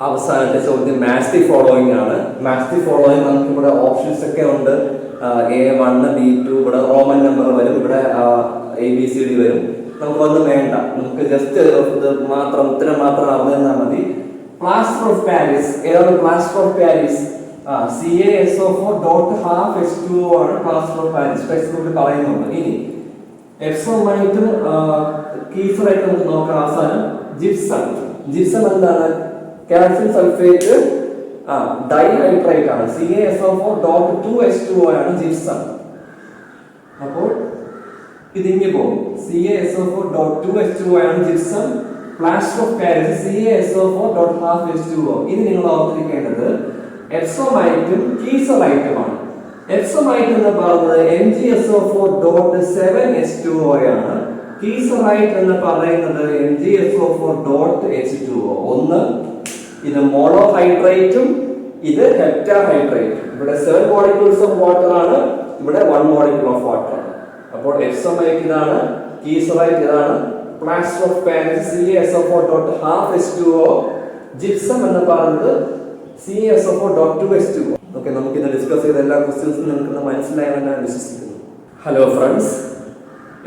അവസാനത്തെ ചോദ്യം മാച്ച് ദി ഫോളോയിങ് ആണ്. മാച്ച് ദി ഫോളോയിങ് നമുക്ക് ഇവിടെ ഓപ്ഷൻസ് ഒക്കെ ഉണ്ട്. A1, B2, ഇവിടെ റോമൻ നമ്പർ വരും, ഇവിടെ ABCD വരും. നമുക്കൊന്നും വേണ്ട, നമുക്ക് ജസ്റ്റ് ഇത് മാത്രം ഉത്തരം മാത്രം അറിഞ്ഞാൽ മതി. Plaster of Paris. ഏതാണ് പ്ലാസ്റ്റർ ഓഫ് പാരീസ്? CaSO4.12H2O ആണ് പ്ലാസ്റ്റർ ഓഫ് പാരീസ്. ടെക്സ്റ്റ് ബുക്കിൽ പറയുന്നുണ്ട്. ഇനി എപ്സോമൈറ്റും കീഫറായിട്ട് നമുക്ക് നോക്കാം. അവസാനം ജിപ്സം. ജിപ്സം എന്താണ്? കാൽസ്യം സൾഫേറ്റ് ഡൈഹൈഡ്രേറ്റ് ആണ്. CaSO4.2H2O ആണ് ജിപ്സം. അപ്പോൾ ഇതിങ്ങി പോകും. CaSO4.2H2O ആണ് gypsum. Plaster of Paris CaSO4.12H2O. ഇത് നിങ്ങൾ ഓർത്തിരിക്കേണ്ടത് എപ്സോമൈറ്റും കീസറൈറ്റുമാണ്. എപ്സോമൈറ്റ് എന്ന് പറയുന്നത് MgSO4.7H2O ആണ്. കീസറൈറ്റ് എന്ന് പറയുന്നത് MgSO4.H2O. ഒന്ന് ഇത് മോണോഹൈഡ്രേറ്റും ഇത് ഹെപ്റ്റാഹൈഡ്രേറ്റും. ഇവിടെ 7 molecules ഓഫ് വാട്ടർ ആണ്, ഇവിടെ 1 molecule ഓഫ് വാട്ടർ ആണ്. അപ്പോൾ എപ്സോമൈറ്റ് ഇതാണ്, കീസറൈറ്റ് ഇതാണ്, plaster of Paris CaSO4.12H2O, gypsum എന്ന് പറയുന്നത് CaSO4.2H2O. ഓക്കെ, നമുക്ക് ഇന്ന് ഡിസ്കസ് ചെയ്ത എല്ലാ ക്വസ്റ്റ്യൻസും നിങ്ങൾക്ക് മനസ്സിലായെന്ന് ഞാൻ വിശ്വസിക്കുന്നു. Hello friends,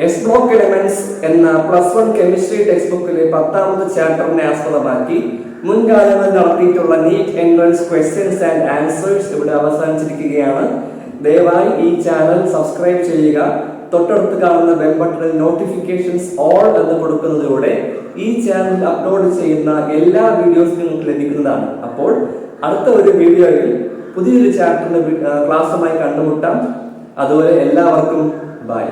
S block elements എന്ന +1 കെമിസ്ട്രി ടെക്സ്റ്റ് ബുക്കിലെ 10ാമത്തെ ചാപ്റ്ററിനെ ആസ്പദമാക്കി മുൻകാലങ്ങളിൽ നടത്തിയിട്ടുള്ള NEET entrance questions and answers ഇവിടെ അവസാനിച്ചിരിക്കുകയാണ്. ദയവായി ഈ ചാനൽ സബ്സ്ക്രൈബ് ചെയ്യുക. തൊട്ടടുത്ത് കാണുന്ന ബെൽ ബട്ടണിൽ നോട്ടിഫിക്കേഷൻസ് ഓൾ എന്ന് കൊടുക്കുന്നതിലൂടെ ഈ ചാനൽ അപ്ലോഡ് ചെയ്യുന്ന എല്ലാ വീഡിയോസും നിങ്ങൾക്ക് ലഭിക്കുന്നതാണ്. അപ്പോൾ അടുത്ത ഒരു വീഡിയോയിൽ പുതിയൊരു ചാപ്റ്ററിന്റെ ക്ലാസ്സുമായി കണ്ടുമുട്ടാം. അതുവരെ എല്ലാവർക്കും ബൈ.